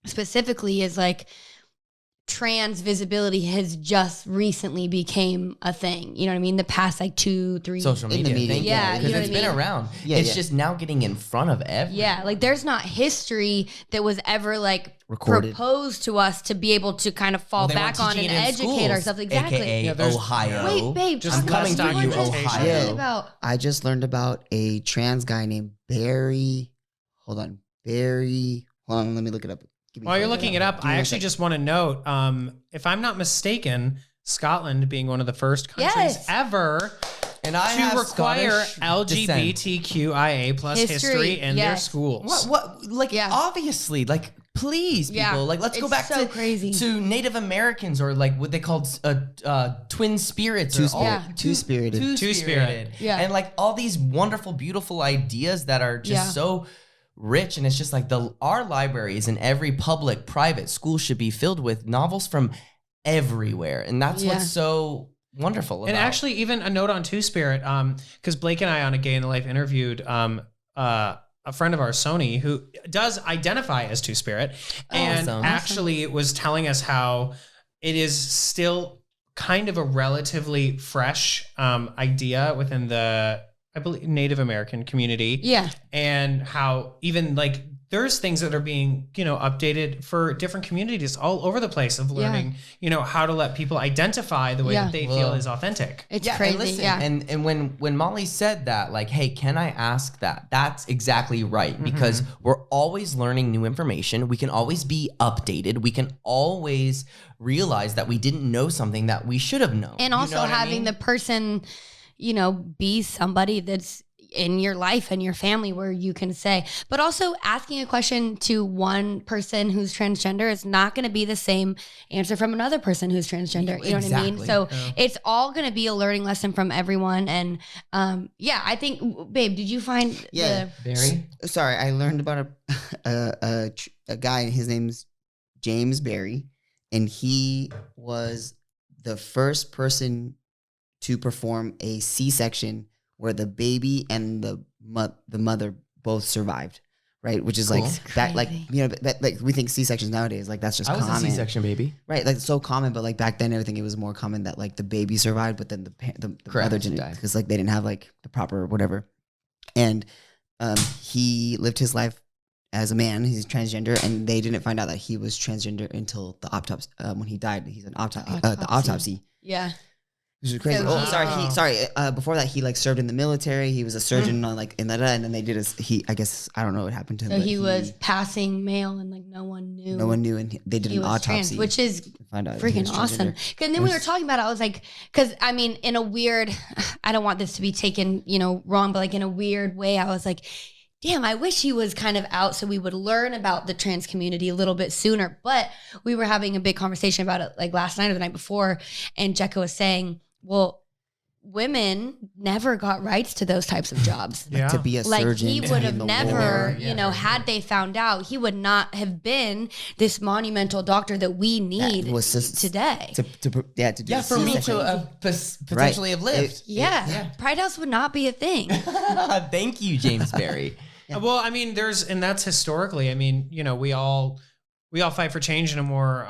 Speaker 3: specifically trans visibility has just recently became a thing. You know what I mean? The past like 2-3
Speaker 2: social media,
Speaker 5: the media.
Speaker 2: thank you.
Speaker 3: Yeah, you
Speaker 2: because
Speaker 3: know
Speaker 2: it's
Speaker 3: what I
Speaker 2: been
Speaker 3: mean?
Speaker 2: around.
Speaker 5: Yeah,
Speaker 2: It's
Speaker 5: yeah.
Speaker 2: just now getting in front of everyone.
Speaker 3: Yeah, like there's not history that was ever like
Speaker 5: Recorded.
Speaker 3: proposed to us to be able to kind of fall
Speaker 2: Well, they weren't
Speaker 3: back on and
Speaker 2: teaching it in
Speaker 3: educate
Speaker 2: schools,
Speaker 3: ourselves. Exactly.
Speaker 2: AKA
Speaker 4: Yeah, there's-
Speaker 2: Ohio.
Speaker 3: Wait, babe,
Speaker 4: Just
Speaker 2: I'm coming
Speaker 4: less
Speaker 2: to you,
Speaker 4: documentation.
Speaker 2: Ohio.
Speaker 5: Yeah.
Speaker 3: about
Speaker 5: I just learned about a trans guy named Barry. Hold on. Barry. Hold on. Let me look it up. Give me
Speaker 4: While
Speaker 5: a
Speaker 4: you're
Speaker 5: second.
Speaker 4: looking it up,
Speaker 5: Give me
Speaker 4: I
Speaker 5: one
Speaker 4: actually
Speaker 5: sec.
Speaker 4: just want to note, if I'm not mistaken, Scotland being one of the first countries
Speaker 3: Yes.
Speaker 4: ever
Speaker 2: And I have
Speaker 4: to require
Speaker 2: Scottish descent.
Speaker 4: LGBTQIA plus history,
Speaker 3: History,
Speaker 4: in their
Speaker 3: yes.
Speaker 4: schools.
Speaker 2: What? Like,
Speaker 3: Yeah.
Speaker 2: obviously, like, please, people.
Speaker 3: Yeah.
Speaker 2: Like, let's go
Speaker 3: It's
Speaker 2: back
Speaker 3: so
Speaker 2: to
Speaker 3: crazy.
Speaker 2: to Native Americans or like what they called twin spirits. or all-
Speaker 3: Yeah.
Speaker 5: Two-spirited.
Speaker 2: Two-spirited.
Speaker 3: Yeah.
Speaker 2: And like all these wonderful, beautiful ideas that are just
Speaker 3: Yeah.
Speaker 2: so rich. And it's just like our libraries and every public, private school should be filled with novels from everywhere. And that's
Speaker 3: Yeah.
Speaker 2: what's so wonderful about
Speaker 4: And actually, even a note on Two Spirit, because Blake and I on a Gay in the Life interviewed a friend of ours, Sony, who does identify as Two Spirit, and
Speaker 2: Awesome.
Speaker 4: actually was telling us how it is still kind of a relatively fresh idea within the, I believe, Native American community.
Speaker 3: Yeah.
Speaker 4: And how even like there's things that are being, updated for different communities all over the place of learning, how to let people identify the way
Speaker 3: Yeah.
Speaker 4: that they feel
Speaker 2: Well,
Speaker 4: is authentic.
Speaker 3: It's
Speaker 2: yeah,
Speaker 3: crazy.
Speaker 2: and listen,
Speaker 3: yeah.
Speaker 2: and when Molly said that, like, hey, can I ask that? That's exactly right, because we're always learning new information. We can always be updated. We can always realize that we didn't know something that we should have known.
Speaker 3: And
Speaker 2: You
Speaker 3: also
Speaker 2: know what I
Speaker 3: having
Speaker 2: mean?
Speaker 3: the person, be somebody that's in your life and your family where you can say, but also asking a question to one person who's transgender is not going to be the same answer from another person who's transgender. You know what I mean?
Speaker 2: Exactly.
Speaker 3: So it's all going to be a learning lesson from everyone. And I think, babe, did you find
Speaker 5: Yeah.
Speaker 2: Barry?
Speaker 5: Sorry, I learned about a guy. His name's James Barry, and he was the first person to perform a C-section where the baby and the mother both survived, right? Which is
Speaker 2: Cool.
Speaker 5: like that, like that, like we think C-sections nowadays, like that's just
Speaker 2: I was
Speaker 5: common,
Speaker 2: a C-section baby.
Speaker 5: right? Like it's so common, but like back then, everything it was more common that like the baby survived, but then the
Speaker 2: Correct,
Speaker 5: mother didn't,
Speaker 2: died.
Speaker 5: because like they didn't have like the proper whatever, and he lived his life as a man. He's transgender, and they didn't find out that he was transgender until the autopsy. When he died, he's an the autopsy.
Speaker 3: Yeah.
Speaker 5: Which is crazy.
Speaker 3: So
Speaker 5: Before that, he like served in the military. He was a surgeon on like in that, and then they did I guess I don't know what happened to him.
Speaker 3: So
Speaker 5: but
Speaker 3: he was passing male and like no one knew.
Speaker 5: No one knew, and they did
Speaker 3: he
Speaker 5: an
Speaker 3: was
Speaker 5: autopsy,
Speaker 3: trans, which is
Speaker 5: to find out he
Speaker 3: freaking
Speaker 5: was
Speaker 3: awesome.
Speaker 5: transgender.
Speaker 3: And then we were talking about it, I was like, because I mean, in a weird, I don't want this to be taken, wrong, but like in a weird way, I was like, damn, I wish he was kind of out so we would learn about the trans community a little bit sooner. But we were having a big conversation about it like last night or the night before, and Jekka was saying, well, women never got rights to those types of jobs.
Speaker 4: Yeah.
Speaker 5: To be a
Speaker 3: Like
Speaker 5: surgeon,
Speaker 3: he
Speaker 5: to
Speaker 3: would
Speaker 5: be
Speaker 3: have
Speaker 5: in the
Speaker 3: never,
Speaker 5: war.
Speaker 3: had they found out, he would not have been this monumental doctor that we need
Speaker 5: was just-
Speaker 3: today.
Speaker 5: to do
Speaker 2: Yeah, for me
Speaker 5: C-section.
Speaker 2: to potentially have lived.
Speaker 3: Yeah. Pride House would not be a thing.
Speaker 2: Thank you, James Barry.
Speaker 4: Well, I mean, and that's historically, I mean, we all fight for change in a more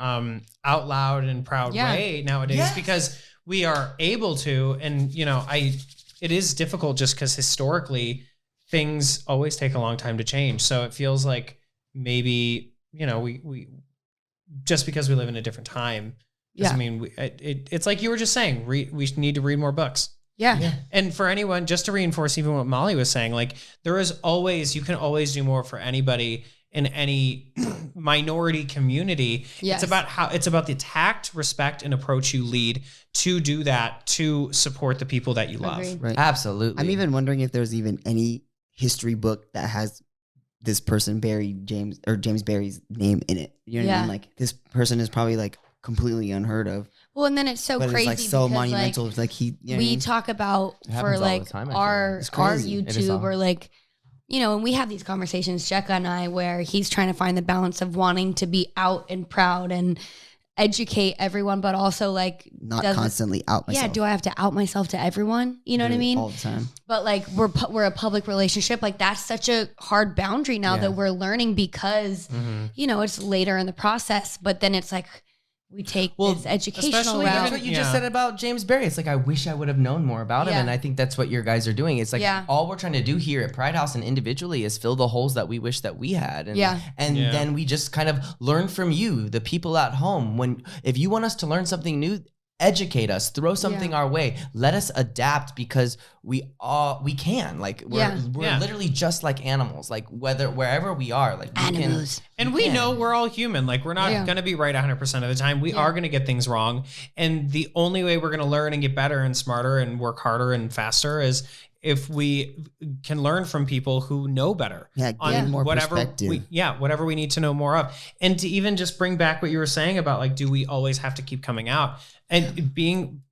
Speaker 4: out loud and proud
Speaker 3: Yeah.
Speaker 4: way nowadays
Speaker 2: Yes.
Speaker 4: because we are able to, and it is difficult just because historically things always take a long time to change. So it feels like maybe, we just because we live in a different time doesn't mean it's like you were just saying, we need to read more books.
Speaker 3: Yeah.
Speaker 4: And for anyone, just to reinforce even what Molly was saying, like you can always do more for anybody in any minority community.
Speaker 3: Yes.
Speaker 4: It's about the tact, respect, and approach you lead to do that, to support the people that you love.
Speaker 3: Agreed.
Speaker 5: Right.
Speaker 2: Absolutely.
Speaker 5: I'm even wondering if there's even any history book that has this person James Barry's name in it. You know what I
Speaker 3: Yeah.
Speaker 5: mean? Like this person is probably like completely unheard of,
Speaker 3: Well, and then it's so
Speaker 5: but
Speaker 3: crazy
Speaker 5: it's like so
Speaker 3: because,
Speaker 5: monumental. It's like he, you know what I
Speaker 3: we
Speaker 5: mean?
Speaker 3: talk about
Speaker 2: It happens
Speaker 3: for
Speaker 2: all the
Speaker 3: like
Speaker 2: time, I feel
Speaker 3: our
Speaker 2: like.
Speaker 5: It's
Speaker 3: our
Speaker 5: crazy.
Speaker 2: It is
Speaker 3: YouTube
Speaker 2: all.
Speaker 3: or like, and we have these conversations, Jekka and I, where he's trying to find the balance of wanting to be out and proud and educate everyone, but also like
Speaker 5: Not
Speaker 3: doesn't-
Speaker 5: constantly out myself.
Speaker 3: Yeah, do I have to out myself to everyone? You know what I mean?
Speaker 5: All the time.
Speaker 3: But like we're a public relationship. Like that's such a hard boundary now
Speaker 2: Yeah.
Speaker 3: that we're learning because
Speaker 2: Mhm.
Speaker 3: it's later in the process. But then it's like we take this educational
Speaker 4: especially
Speaker 3: route.
Speaker 2: That's what you just said about James Barry. It's like, I wish I would have known more about him. And I think that's what your guys are doing. It's like all we're trying to do here at Pride House and individually is fill the holes that we wish that we had. And, then we just kind of learn from you, the people at home. If you want us to learn something new, educate us, throw something our way, let us adapt, because we can. Like we're literally just like animals. Like wherever we are, like
Speaker 3: animals.
Speaker 4: And we know we're all human. Like we're not going to be right 100% of the time. We are going to get things wrong. And the only way we're going to learn and get better and smarter and work harder and faster is if we can learn from people who know better
Speaker 5: on more
Speaker 4: whatever
Speaker 5: perspective.
Speaker 4: whatever we need to know more of. And to even just bring back what you were saying about like, do we always have to keep coming out? And being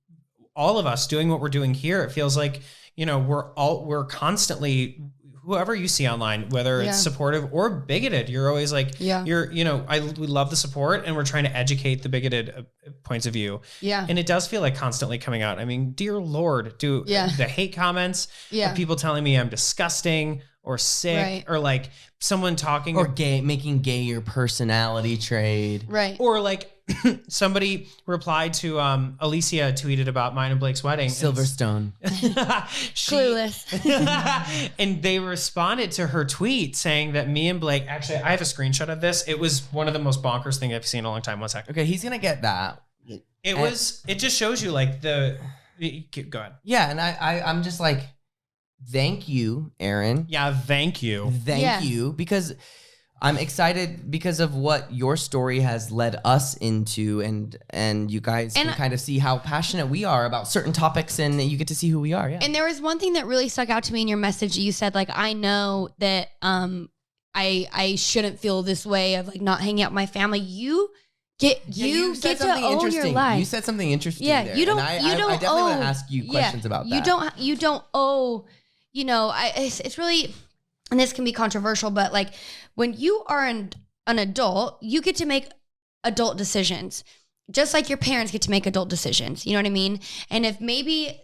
Speaker 4: all of us doing what we're doing here, it feels like, we're constantly, whoever you see online, whether it's supportive or bigoted, you're always like, we love the support and we're trying to educate the bigoted points of view. Yeah. And it does feel like constantly coming out. I mean, dear Lord, the hate comments of people telling me I'm disgusting or sick or like someone talking
Speaker 2: or gay, making gay your personality trait.
Speaker 3: Right.
Speaker 4: Or like somebody replied to Alicia tweeted about mine and Blake's wedding.
Speaker 2: Silverstone.
Speaker 3: Clueless.
Speaker 4: And they responded to her tweet saying that me and Blake, actually, I have a screenshot of this. It was one of the most bonkers thing I've seen in a long time. 1 second.
Speaker 2: Okay, he's gonna get that.
Speaker 4: It just shows you like go ahead.
Speaker 2: Yeah, and I'm just like, thank you, Aaron.
Speaker 4: Yeah, thank you.
Speaker 2: Thank you, because I'm excited because of what your story has led us into, and you guys can kind of see how passionate we are about certain topics, and you get to see who we are. Yeah.
Speaker 3: And there was one thing that really stuck out to me in your message. You said, like, I know that I shouldn't feel this way of like not hanging out with my family. You get to own your life.
Speaker 2: You said something interesting.
Speaker 3: Yeah,
Speaker 2: there,
Speaker 3: you don't.
Speaker 2: And
Speaker 3: you don't
Speaker 2: I definitely want to ask you questions about that.
Speaker 3: You don't owe. It's really, and this can be controversial, but like when you are an adult, you get to make adult decisions, just like your parents get to make adult decisions. You know what I mean? And if maybe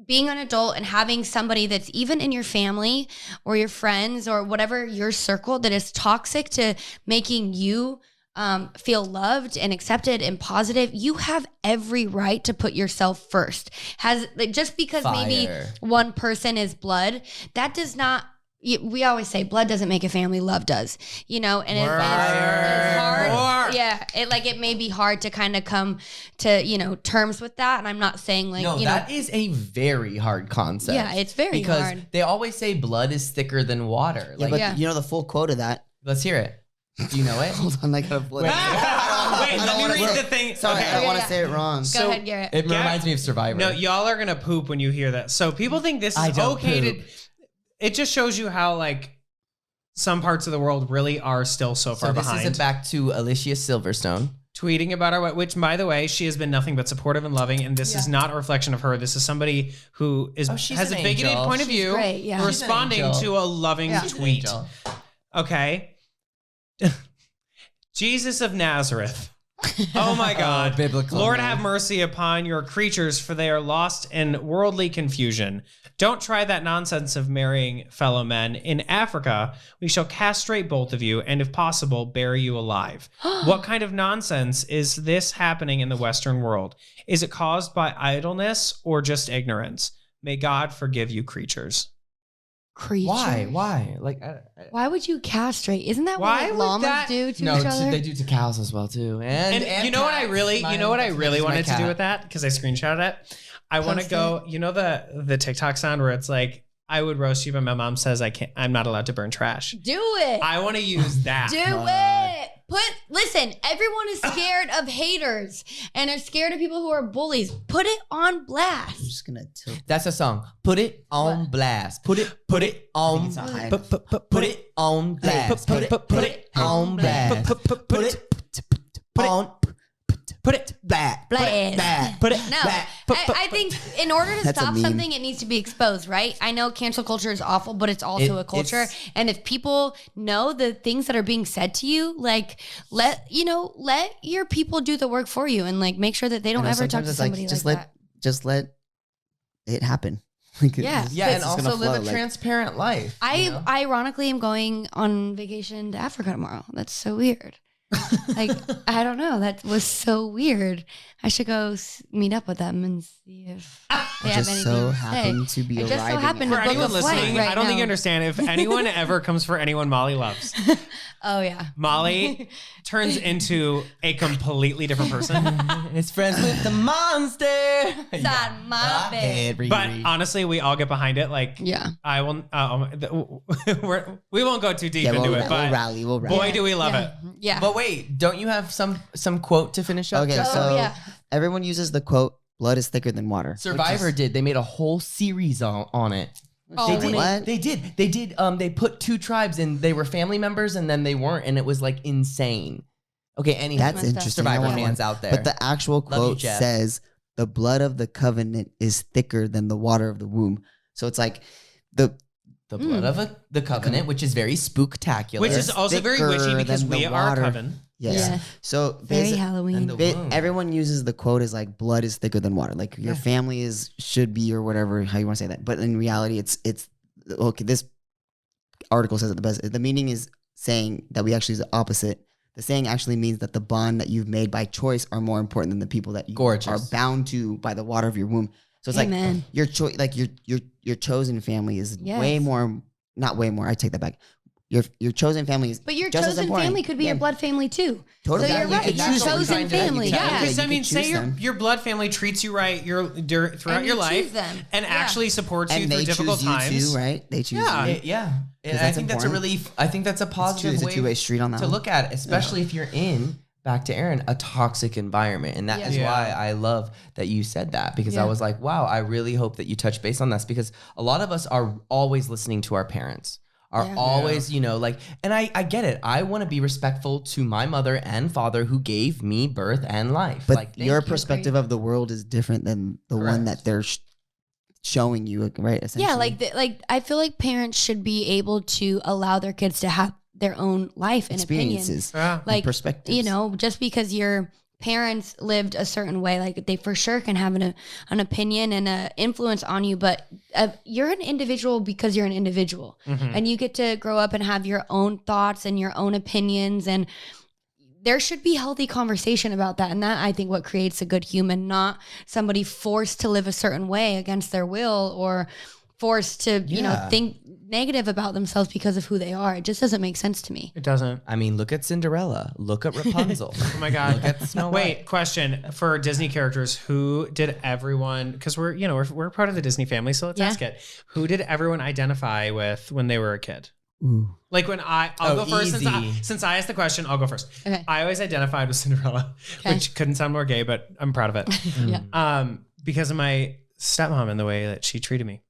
Speaker 3: being an adult and having somebody that's even in your family or your friends or whatever your circle that is toxic to making you feel loved and accepted and positive, you have every right to put yourself first. Just because maybe one person is blood, that does not. We always say blood doesn't make a family, love does. And it's hard. Yeah, it may be hard to kind of come to terms with that. And I'm not saying
Speaker 2: that is a very hard concept.
Speaker 3: Yeah, it's very hard.
Speaker 2: Because they always say blood is thicker than water.
Speaker 5: You know the full quote of that.
Speaker 2: Let's hear it. Do you know it?
Speaker 5: Hold on, I gotta flip.
Speaker 4: Wait, let me read the thing.
Speaker 5: Sorry, I don't want to say it wrong.
Speaker 3: Go ahead, Garrett.
Speaker 2: It reminds me of Survivor.
Speaker 4: No, y'all are gonna poop when you hear that. So people think this is okay to. It just shows you how like some parts of the world really are still so far behind.
Speaker 2: This is back to Alicia Silverstone
Speaker 4: tweeting about our, which by the way, she has been nothing but supportive and loving, and this is not a reflection of her. This is somebody who has a bigoted point of view, responding to a loving tweet. Okay. Jesus of Nazareth. Oh my God.
Speaker 2: Biblical.
Speaker 4: Lord, have mercy upon your creatures, for they are lost in worldly confusion. Don't try that nonsense of marrying fellow men. In Africa, we shall castrate both of you, and if possible, bury you alive. What kind of nonsense is this happening in the Western world? Is it caused by idleness or just ignorance? May God forgive you, creatures.
Speaker 2: Why? Like,
Speaker 3: why would you castrate? Isn't that what llamas do to each other?
Speaker 2: They do to cows as well too. And
Speaker 4: you know what I really wanted to do with that, because I screenshotted it. I want to go. You know the TikTok sound where it's like, I would roast you, but my mom says I'm not allowed to burn trash.
Speaker 3: Do it.
Speaker 4: I want to use that.
Speaker 3: Do it. Listen, everyone is scared of haters and are scared of people who are bullies. Put it on blast.
Speaker 5: I'm just gonna tilt.
Speaker 2: That's a song. Put it on blast. Put it on put it on blast. Put it on blast. Put it back. Put it back.
Speaker 3: I think in order to stop something, it needs to be exposed, right? I know cancel culture is awful, but it's also a culture. And if people know the things that are being said to you, like let your people do the work for you, and like make sure that they don't ever talk to somebody like that.
Speaker 5: Just let it happen.
Speaker 2: And also live a transparent life.
Speaker 3: I ironically am going on vacation to Africa tomorrow. That's so weird. Like, I don't know. That was so weird. I should go meet up with them and see if they have
Speaker 5: Just
Speaker 3: anything
Speaker 5: so
Speaker 3: to
Speaker 5: happened
Speaker 3: say.
Speaker 5: to be
Speaker 3: I just so
Speaker 5: arriving
Speaker 3: happened
Speaker 4: For
Speaker 3: to book
Speaker 4: anyone
Speaker 3: a flight
Speaker 4: listening,
Speaker 3: right
Speaker 4: I don't think you
Speaker 3: now.
Speaker 4: understand. If anyone ever comes for anyone Molly loves,
Speaker 3: Oh yeah.
Speaker 4: Molly turns into a completely different person.
Speaker 2: It's friends with the monster.
Speaker 3: Inside my bed.
Speaker 4: But honestly, we all get behind it. Like,
Speaker 3: Yeah.
Speaker 4: I will. We won't go too deep
Speaker 5: Yeah,
Speaker 4: into
Speaker 5: we'll,
Speaker 4: it. But
Speaker 5: we'll rally. We'll rally.
Speaker 4: boy, do we love it.
Speaker 3: Yeah.
Speaker 2: But wait, don't you have some quote to finish up?
Speaker 5: Okay,
Speaker 2: Jessica?
Speaker 5: so
Speaker 3: yeah.
Speaker 5: everyone uses the quote, blood is thicker than water.
Speaker 2: Survivor did. They made a whole series on it.
Speaker 3: Oh,
Speaker 2: They did.
Speaker 5: what?
Speaker 2: They did. They did. They put 2 tribes and they were family members and then they weren't, and it was like insane. Okay, anyhow,
Speaker 5: That's
Speaker 3: messed up.
Speaker 5: interesting.
Speaker 2: Survivor
Speaker 5: I want
Speaker 2: fans
Speaker 5: one.
Speaker 2: out there.
Speaker 5: But the actual
Speaker 2: Love you,
Speaker 5: quote
Speaker 2: Jeff.
Speaker 5: says, the blood of the covenant is thicker than the water of the womb. So it's like the
Speaker 2: blood of the covenant, which is very spooktacular.
Speaker 4: Which is also very
Speaker 5: thicker
Speaker 4: witchy because
Speaker 5: than the
Speaker 4: we are a
Speaker 5: water.
Speaker 4: coven.
Speaker 5: Yes.
Speaker 3: Yeah.
Speaker 5: So
Speaker 3: Very
Speaker 5: basi-
Speaker 3: Halloween.
Speaker 2: and the womb.
Speaker 5: everyone uses the quote as like blood is thicker than water. Like your family should be or whatever, how you want to say that. But in reality, it's okay. This article says it the best. The meaning is saying that we actually is the opposite. The saying actually means that the bond that you've made by choice are more important than the people that you
Speaker 2: Gorgeous.
Speaker 5: are bound to by the water of your womb. So it's
Speaker 3: Amen.
Speaker 5: like your choice, like your chosen family is
Speaker 3: Yes.
Speaker 5: way more. Not way more. I take that back. Your chosen family is
Speaker 3: But your
Speaker 5: just as
Speaker 3: chosen
Speaker 5: important.
Speaker 3: family could be your blood family too.
Speaker 5: Totally.
Speaker 3: So you're
Speaker 5: You
Speaker 3: right.
Speaker 5: could
Speaker 3: Your
Speaker 5: choose them.
Speaker 3: chosen
Speaker 2: You can
Speaker 3: family.
Speaker 2: choose them.
Speaker 3: Yeah.
Speaker 4: Because
Speaker 5: you
Speaker 4: I mean,
Speaker 5: could
Speaker 4: say
Speaker 5: choose
Speaker 4: your
Speaker 5: them.
Speaker 4: your blood family treats you right throughout
Speaker 3: And
Speaker 4: your
Speaker 3: you
Speaker 4: life
Speaker 3: choose them.
Speaker 4: and
Speaker 3: Yeah.
Speaker 4: actually supports you
Speaker 5: And
Speaker 4: through
Speaker 5: they
Speaker 4: difficult
Speaker 5: choose you
Speaker 4: times.
Speaker 5: too, right? They choose
Speaker 4: Yeah.
Speaker 5: you.
Speaker 2: Yeah. And I
Speaker 5: that's
Speaker 2: think that's
Speaker 5: important.
Speaker 2: I think that's a positive
Speaker 5: It's a
Speaker 2: way
Speaker 5: two-way street on that
Speaker 2: to
Speaker 5: one.
Speaker 2: look at it, especially if you're in, back to Aaron, a toxic environment. And that is
Speaker 4: Yeah.
Speaker 2: why I love that you said that, because I
Speaker 3: Yeah.
Speaker 2: was like, wow, I really hope that you touch base on this, because a lot of us are always listening to our parents. Are
Speaker 3: Yeah.
Speaker 2: always, like, and I get it. I want to be respectful to my mother and father who gave me birth and life.
Speaker 5: But
Speaker 2: like,
Speaker 5: your
Speaker 2: thank you.
Speaker 5: perspective of the world is different than the one
Speaker 2: Correct.
Speaker 5: that they're showing you, right? Essentially.
Speaker 3: Yeah, like I feel like parents should be able to allow their kids to have their own life and opinion.
Speaker 5: experiences,
Speaker 4: Yeah.
Speaker 5: and
Speaker 3: Like,
Speaker 5: perspectives.
Speaker 3: just because your parents lived a certain way, like they for sure can have an opinion and an influence on you, but you're an individual because you're an individual, and you get to grow up and have your own thoughts and your own opinions, and there should be healthy conversation about that. And that, I think, what creates a good human, not somebody forced to live a certain way against their will, or forced to,
Speaker 2: Yeah.
Speaker 3: think negative about themselves because of who they are. It just doesn't make sense to me.
Speaker 4: It doesn't.
Speaker 2: I mean, look at Cinderella. Look at Rapunzel.
Speaker 4: Oh my God.
Speaker 2: Look at Snow White.
Speaker 4: Wait, question for Disney characters. Who did everyone, because we're part of the Disney family, so let's
Speaker 3: Yeah.
Speaker 4: ask it. Who did everyone identify with when they were a kid?
Speaker 5: Ooh.
Speaker 4: Like when I'll go first
Speaker 2: easy.
Speaker 4: since I asked the question, I'll go first.
Speaker 3: Okay.
Speaker 4: I always identified with Cinderella,
Speaker 3: Okay.
Speaker 4: which couldn't sound more gay, but I'm proud of it.
Speaker 3: Yeah.
Speaker 4: Because of my stepmom and the way that she treated me.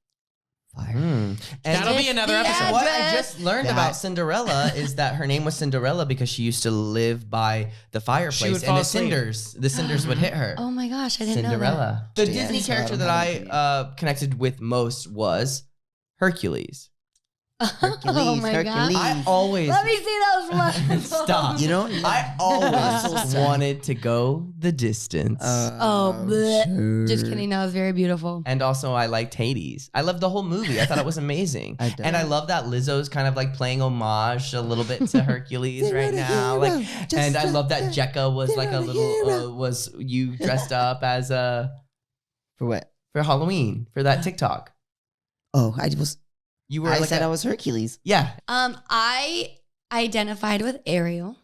Speaker 5: Fire.
Speaker 2: And
Speaker 4: That'll be another
Speaker 3: the
Speaker 4: episode.
Speaker 2: what I
Speaker 3: address.
Speaker 2: just learned
Speaker 5: That-
Speaker 2: about Cinderella is that her name was Cinderella because she used to live by the fireplace,
Speaker 4: would
Speaker 2: and
Speaker 4: fall
Speaker 2: the
Speaker 4: asleep.
Speaker 2: cinders would hit her.
Speaker 3: Oh my gosh, I didn't know that.
Speaker 2: Cinderella. The
Speaker 5: Yeah,
Speaker 2: Disney
Speaker 5: so I
Speaker 2: character
Speaker 5: don't
Speaker 2: that
Speaker 5: know.
Speaker 2: I connected with most was Hercules.
Speaker 3: Oh my god.
Speaker 2: I always
Speaker 3: Let me see those lines.
Speaker 2: stop.
Speaker 5: You know,
Speaker 2: I always wanted to go the distance.
Speaker 3: Oh, bleh.
Speaker 5: sure.
Speaker 3: Just kidding. That was very beautiful.
Speaker 2: And also, I liked Hades. I loved the whole movie. I thought it was amazing.
Speaker 5: I did.
Speaker 2: And I love that Lizzo's kind of like playing homage a little bit to Hercules right now. Like, and I love that Jekka was like a little, was you dressed up as
Speaker 5: For what?
Speaker 2: for Halloween for that TikTok.
Speaker 5: Oh, I was.
Speaker 2: You were
Speaker 5: I
Speaker 2: like
Speaker 5: said I was Hercules.
Speaker 2: yeah.
Speaker 3: I identified with Ariel.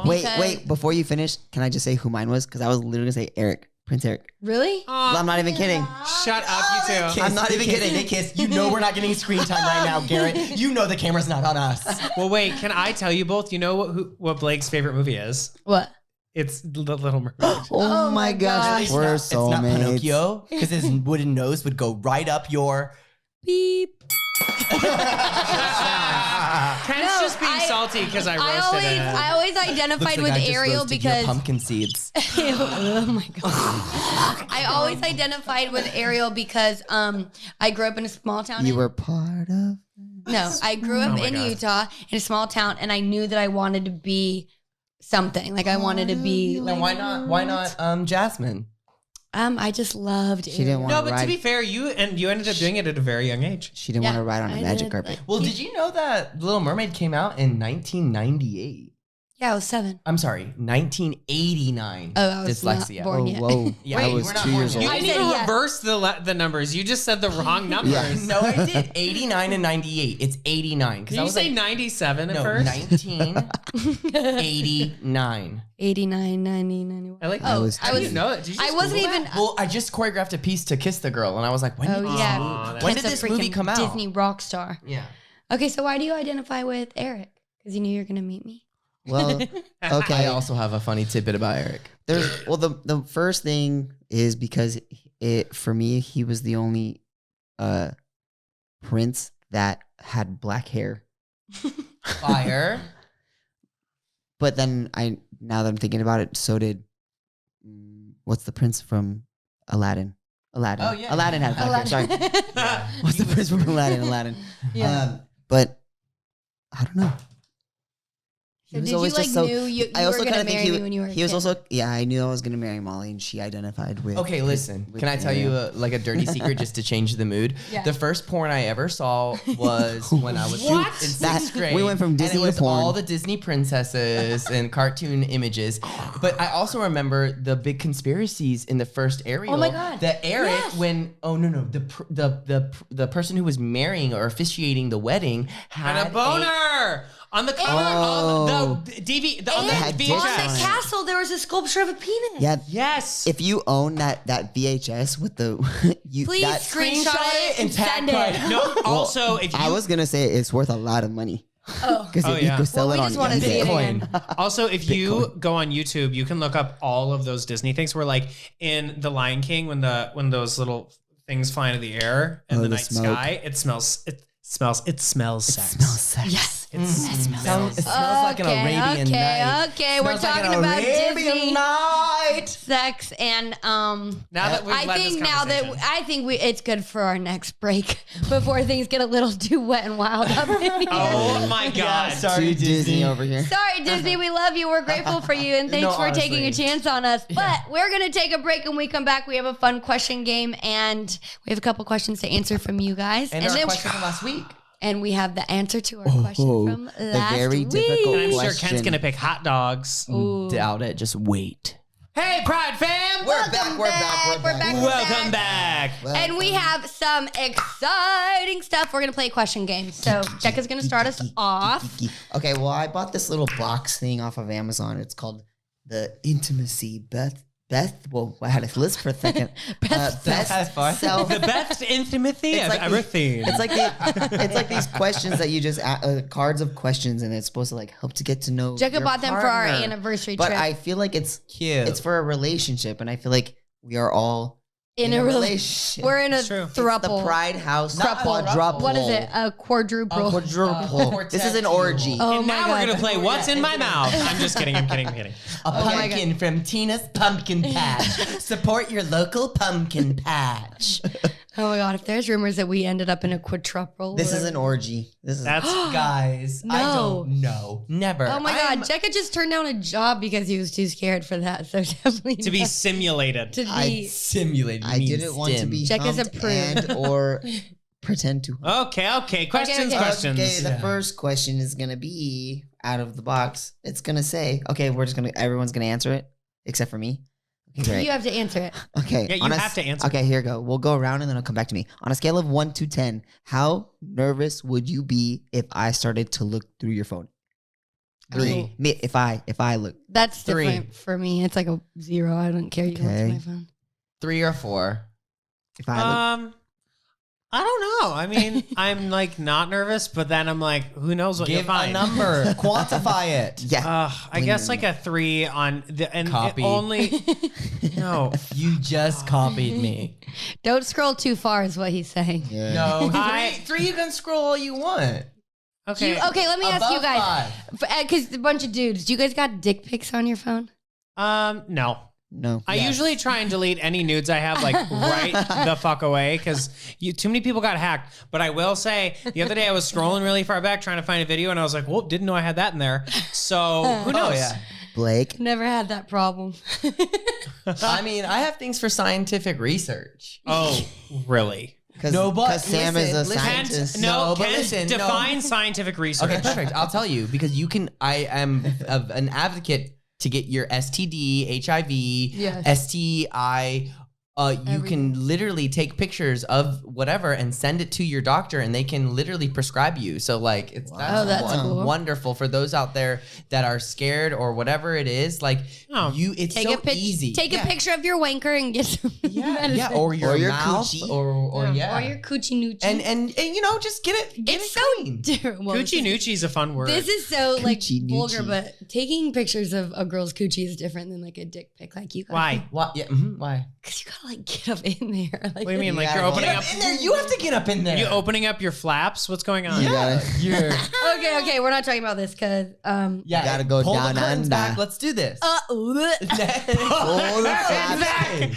Speaker 5: Wait,
Speaker 3: Because-
Speaker 5: wait. Before you finish, can I just say who mine was? Because I was literally gonna say Eric, Prince Eric.
Speaker 3: Really?
Speaker 5: I'm not even kidding.
Speaker 4: Shut up, you two.
Speaker 2: I'm not even kidding. They kiss. You know we're not getting screen time right now, Garrett. You know the camera's not on us.
Speaker 4: Well, wait. Can I tell you both? You know what Blake's favorite movie is?
Speaker 3: What?
Speaker 4: It's The Little Mermaid.
Speaker 5: Oh, my gosh,
Speaker 2: It's
Speaker 5: we're
Speaker 2: not, it's not
Speaker 5: soulmates.
Speaker 2: Pinocchio because his wooden nose would go right up your.
Speaker 3: Beep.
Speaker 4: Ken's
Speaker 3: No,
Speaker 4: just being
Speaker 3: I-
Speaker 4: salty because I roasted him.
Speaker 3: I always identified
Speaker 2: Looks
Speaker 3: with
Speaker 2: like I just
Speaker 3: Ariel
Speaker 2: roasted your
Speaker 3: because
Speaker 2: pumpkin seeds.
Speaker 3: oh my god. I always identified with Ariel because I grew up in a small town.
Speaker 5: You were part of.
Speaker 3: No, I grew up
Speaker 4: my
Speaker 3: in
Speaker 4: God.
Speaker 3: Utah in a small town, and I knew that I wanted to be something. Like I wanted to be.
Speaker 2: Then why not? Why not Jasmine?
Speaker 3: I just loved.
Speaker 5: She didn't
Speaker 3: Ariel.
Speaker 5: want
Speaker 4: No,
Speaker 5: to
Speaker 4: but
Speaker 5: ride.
Speaker 4: to be fair, you ended up doing it at a very young age.
Speaker 5: She didn't
Speaker 3: Yeah,
Speaker 5: want to ride on a
Speaker 3: I
Speaker 5: magic
Speaker 3: did.
Speaker 5: carpet.
Speaker 2: Well, did you know that Little Mermaid came out in 1998?
Speaker 3: Yeah, I was 7.
Speaker 2: I'm sorry, 1989.
Speaker 3: Oh, I was
Speaker 2: dyslexia.
Speaker 3: not born yet.
Speaker 5: Whoa.
Speaker 2: Yeah,
Speaker 5: I
Speaker 2: you
Speaker 5: was
Speaker 2: were not
Speaker 5: 2 years
Speaker 2: born
Speaker 5: old.
Speaker 2: yet.
Speaker 4: You
Speaker 3: I
Speaker 4: didn't
Speaker 3: said
Speaker 4: even
Speaker 3: yes.
Speaker 4: reverse the numbers. You just said the wrong numbers.
Speaker 2: No, I did. 89 and 98. It's 89.
Speaker 4: Did you say 97 at
Speaker 2: no,
Speaker 4: first?
Speaker 2: 1989.
Speaker 3: 89, 90, 91.
Speaker 4: I like
Speaker 5: I was
Speaker 4: How do you
Speaker 5: two.
Speaker 4: know that? Did you
Speaker 3: I
Speaker 4: just
Speaker 3: wasn't
Speaker 4: Google
Speaker 3: even.
Speaker 4: that?
Speaker 2: Well, I just choreographed a piece to Kiss the Girl, and I was like, when did
Speaker 3: Oh
Speaker 2: this
Speaker 3: yeah,
Speaker 4: Aw,
Speaker 2: when
Speaker 3: Kent's
Speaker 2: did
Speaker 3: a
Speaker 2: this movie
Speaker 3: freaking
Speaker 2: come out?
Speaker 3: Disney rock star.
Speaker 2: Yeah.
Speaker 3: Okay, so why do you identify with Eric? Because you knew you were gonna meet me.
Speaker 5: Well,
Speaker 2: I
Speaker 5: okay.
Speaker 2: also have a funny tidbit about Eric.
Speaker 5: The first thing is because for me he was the only prince that had black hair.
Speaker 2: Fire.
Speaker 5: But then now that I'm thinking about it, so did what's the prince from Aladdin? Aladdin.
Speaker 2: Oh, yeah.
Speaker 5: Aladdin had black hair. Sorry. What's the prince from Aladdin? Aladdin.
Speaker 3: Yeah.
Speaker 5: But I don't know.
Speaker 3: So did you like knew you
Speaker 5: I
Speaker 3: were
Speaker 5: also
Speaker 3: gonna
Speaker 5: kinda think
Speaker 3: marry me when you were a
Speaker 5: he was
Speaker 3: kid?
Speaker 5: also I knew I was gonna marry Molly, and she identified with.
Speaker 2: Okay, listen.
Speaker 5: with
Speaker 2: Can I tell you
Speaker 5: Ariel.
Speaker 2: like a dirty secret just to change the mood?
Speaker 3: Yeah.
Speaker 2: The first porn I ever saw was when I was
Speaker 4: What?
Speaker 2: in sixth grade.
Speaker 5: We went from Disney
Speaker 2: and it was
Speaker 5: to porn.
Speaker 2: all the Disney princesses and cartoon images. But I also remember the big conspiracies in the first Ariel.
Speaker 3: Oh my God.
Speaker 2: That Eric,
Speaker 3: Yes.
Speaker 2: when the person who was marrying or officiating the wedding had
Speaker 4: And a boner on the cover of the DV on the
Speaker 5: had dicks
Speaker 3: On
Speaker 5: on
Speaker 3: the
Speaker 5: it.
Speaker 3: castle, there was a sculpture of a penis.
Speaker 5: Yeah.
Speaker 4: Yes.
Speaker 5: If you own that VHS with the you
Speaker 3: Please
Speaker 5: that,
Speaker 3: screenshot it and
Speaker 2: tag
Speaker 3: send
Speaker 2: Pride.
Speaker 3: it.
Speaker 4: No. Also, if you
Speaker 5: I was gonna say it's worth a lot of money
Speaker 3: Oh.
Speaker 5: because
Speaker 4: Oh,
Speaker 5: you
Speaker 4: yeah.
Speaker 5: could sell
Speaker 3: Well,
Speaker 5: it
Speaker 3: we
Speaker 5: on
Speaker 3: just wanna see it
Speaker 5: eBay.
Speaker 3: again.
Speaker 4: Also, if you go on YouTube, you can look up all of those Disney things. Where like in The Lion King, when those little things fly into the air and
Speaker 5: Oh,
Speaker 4: the
Speaker 5: the
Speaker 4: night
Speaker 5: smoke.
Speaker 4: sky, it smells sex.
Speaker 5: Smells sex.
Speaker 3: Yes.
Speaker 4: It smells.
Speaker 2: It smells like an Arabian night.
Speaker 3: Okay, we're
Speaker 2: Smells like
Speaker 3: talking
Speaker 2: an
Speaker 3: about
Speaker 2: Arabian
Speaker 3: Disney
Speaker 2: night.
Speaker 3: sex and
Speaker 4: Now that we've
Speaker 3: I
Speaker 4: led
Speaker 3: think
Speaker 4: this
Speaker 3: now that
Speaker 4: conversation.
Speaker 3: it's good for our next break before things get a little too wet and wild up in here.
Speaker 4: Oh my God!
Speaker 2: sorry,
Speaker 5: Too Disney over here.
Speaker 3: Sorry, Disney, we love you. We're grateful for you, and thanks
Speaker 2: No,
Speaker 3: for taking a
Speaker 2: honestly.
Speaker 3: chance on us. But we're going to take a break, and when we come back, we have a fun question game, and we have a couple questions to answer from you guys.
Speaker 2: And our question from last week.
Speaker 3: and we have the answer to our question from last
Speaker 5: very
Speaker 3: week.
Speaker 5: difficult
Speaker 4: And I'm sure
Speaker 5: question.
Speaker 4: Ken's gonna pick hot dogs.
Speaker 2: Doubt it. Just wait.
Speaker 4: Hey, Pride fam!
Speaker 3: Welcome back.
Speaker 4: Welcome back.
Speaker 3: And we have some exciting stuff. We're going to play a question game. So Jekka's going to start us off.
Speaker 5: Okay, well, I bought this little box thing off of Amazon. It's called the Intimacy Beth. Well, I had to list for a second.
Speaker 3: Best
Speaker 5: Best self.
Speaker 4: The best intimacy
Speaker 5: It's
Speaker 4: I've
Speaker 5: like
Speaker 4: ever
Speaker 5: these-
Speaker 4: seen.
Speaker 5: It's like these questions that you just cards of questions, and it's supposed to like help to get to know.
Speaker 3: Jekka
Speaker 5: your
Speaker 3: bought them for our
Speaker 5: partner.
Speaker 3: anniversary
Speaker 5: But
Speaker 3: trip.
Speaker 5: I feel like it's
Speaker 2: Cute.
Speaker 5: it's for a relationship, and I feel like we are all in a relationship.
Speaker 3: We're in a
Speaker 4: It's true. It's
Speaker 5: the
Speaker 3: throuple.
Speaker 5: Pride House
Speaker 2: Not a
Speaker 5: quadruple.
Speaker 3: What is it? A quadruple.
Speaker 5: Quadruple. This is an orgy.
Speaker 3: Oh
Speaker 4: and
Speaker 3: my
Speaker 4: now
Speaker 3: God.
Speaker 4: we're gonna play What's in My Mouth. I'm just kidding. I'm kidding. I'm kidding.
Speaker 2: A
Speaker 3: my
Speaker 2: pumpkin from Tina's Pumpkin Patch. Support your local pumpkin patch.
Speaker 3: Oh my God. If there's rumors that we ended up in a quadruple.
Speaker 5: This is
Speaker 3: whatever.
Speaker 5: an orgy. This is
Speaker 4: That's
Speaker 2: Guys, I
Speaker 3: No.
Speaker 2: don't know. Never.
Speaker 3: Oh my
Speaker 2: I'm-
Speaker 3: God. Jekka just turned down a job because he was too scared for that. So definitely
Speaker 4: to be
Speaker 3: not.
Speaker 4: simulated.
Speaker 3: To be.
Speaker 2: Simulated.
Speaker 5: I didn't want to be
Speaker 3: Check is
Speaker 5: humped
Speaker 3: approved.
Speaker 5: and or pretend to.
Speaker 4: Okay. Questions.
Speaker 3: okay.
Speaker 4: Questions.
Speaker 5: Okay, the
Speaker 2: Yeah.
Speaker 5: first question is gonna be out of the box. It's gonna say, okay, everyone's gonna answer it except for me. Okay, great.
Speaker 3: You have to answer it.
Speaker 5: Okay,
Speaker 4: Yeah, you
Speaker 5: on a
Speaker 4: have to answer.
Speaker 5: Okay, here you go. We'll go around and then it'll come back to me. On a scale of 1 to 10, how nervous would you be if I started to look through your phone?
Speaker 2: 3.
Speaker 5: Me, if I look.
Speaker 3: That's
Speaker 2: 3.
Speaker 3: different for me. It's like a 0. I don't care. You can look
Speaker 5: Okay.
Speaker 3: at my phone.
Speaker 2: 3 or 4.
Speaker 5: If I look.
Speaker 4: I don't know. I mean, I'm like not nervous, but then I'm like, who knows what you'll
Speaker 2: Give a
Speaker 4: find.
Speaker 2: number. Quantify it.
Speaker 5: Yeah.
Speaker 4: I guess like a 3 on the and it
Speaker 2: Copy.
Speaker 4: only. No,
Speaker 2: You just copied me.
Speaker 3: Don't scroll too far, is what he's saying.
Speaker 5: Yeah.
Speaker 2: No.
Speaker 4: I-
Speaker 2: 3 you can scroll all you want.
Speaker 4: okay.
Speaker 3: Okay, let me ask you
Speaker 2: Above
Speaker 3: guys.
Speaker 2: 5.
Speaker 3: Because a bunch of dudes, do you guys got dick pics on your phone?
Speaker 4: No.
Speaker 5: No.
Speaker 4: I
Speaker 2: Yes.
Speaker 4: usually try and delete any nudes I have like right the fuck away because too many people got hacked. But I will say the other day I was scrolling really far back trying to find a video and I was like, whoa, didn't know I had that in there. So who knows?
Speaker 2: Oh, yeah.
Speaker 5: Blake.
Speaker 3: Never had that problem.
Speaker 2: I mean, I have things for scientific research.
Speaker 4: Oh, really?
Speaker 2: No, but
Speaker 5: Sam is a
Speaker 2: listen,
Speaker 5: scientist.
Speaker 2: No, but
Speaker 4: Kent,
Speaker 2: listen, no.
Speaker 4: define scientific research.
Speaker 2: Okay, perfect. I'll tell you because I am an advocate to get your STD, HIV,
Speaker 3: Yes.
Speaker 2: STI. You can literally take pictures of whatever and send it to your doctor, and they can literally prescribe you. So like, that's
Speaker 3: cool.
Speaker 2: wonderful for those out there that are scared or whatever it is. Like it's
Speaker 3: Take
Speaker 2: so
Speaker 3: a pic-
Speaker 2: easy.
Speaker 3: Take a picture of your wanker and get some medicine.
Speaker 2: or your mouth,
Speaker 5: coochie.
Speaker 2: or
Speaker 3: or your coochie noochie.
Speaker 2: and just get it.
Speaker 3: It's so
Speaker 2: clean.
Speaker 3: different. Well,
Speaker 4: Coochie noochie is a fun word.
Speaker 3: this is so like
Speaker 5: Coochie
Speaker 3: vulgar,
Speaker 5: noochie.
Speaker 3: but taking pictures of a girl's coochie is different than like a dick pic. Like you gotta,
Speaker 4: Why?
Speaker 2: Why? Yeah. Why?
Speaker 3: Because you gotta like get up in there. Like,
Speaker 4: What do you mean? Like
Speaker 5: Yeah,
Speaker 4: you're opening
Speaker 2: Get
Speaker 4: up?
Speaker 2: up in there. You have to get up in there.
Speaker 4: You opening up your flaps? What's going on?
Speaker 2: You're.
Speaker 3: okay, we're not talking about this because
Speaker 2: Yeah,
Speaker 5: gotta go
Speaker 2: pull
Speaker 5: down
Speaker 2: the curtains
Speaker 5: under.
Speaker 2: back. Let's do this.
Speaker 5: Pull the flaps
Speaker 2: Exactly.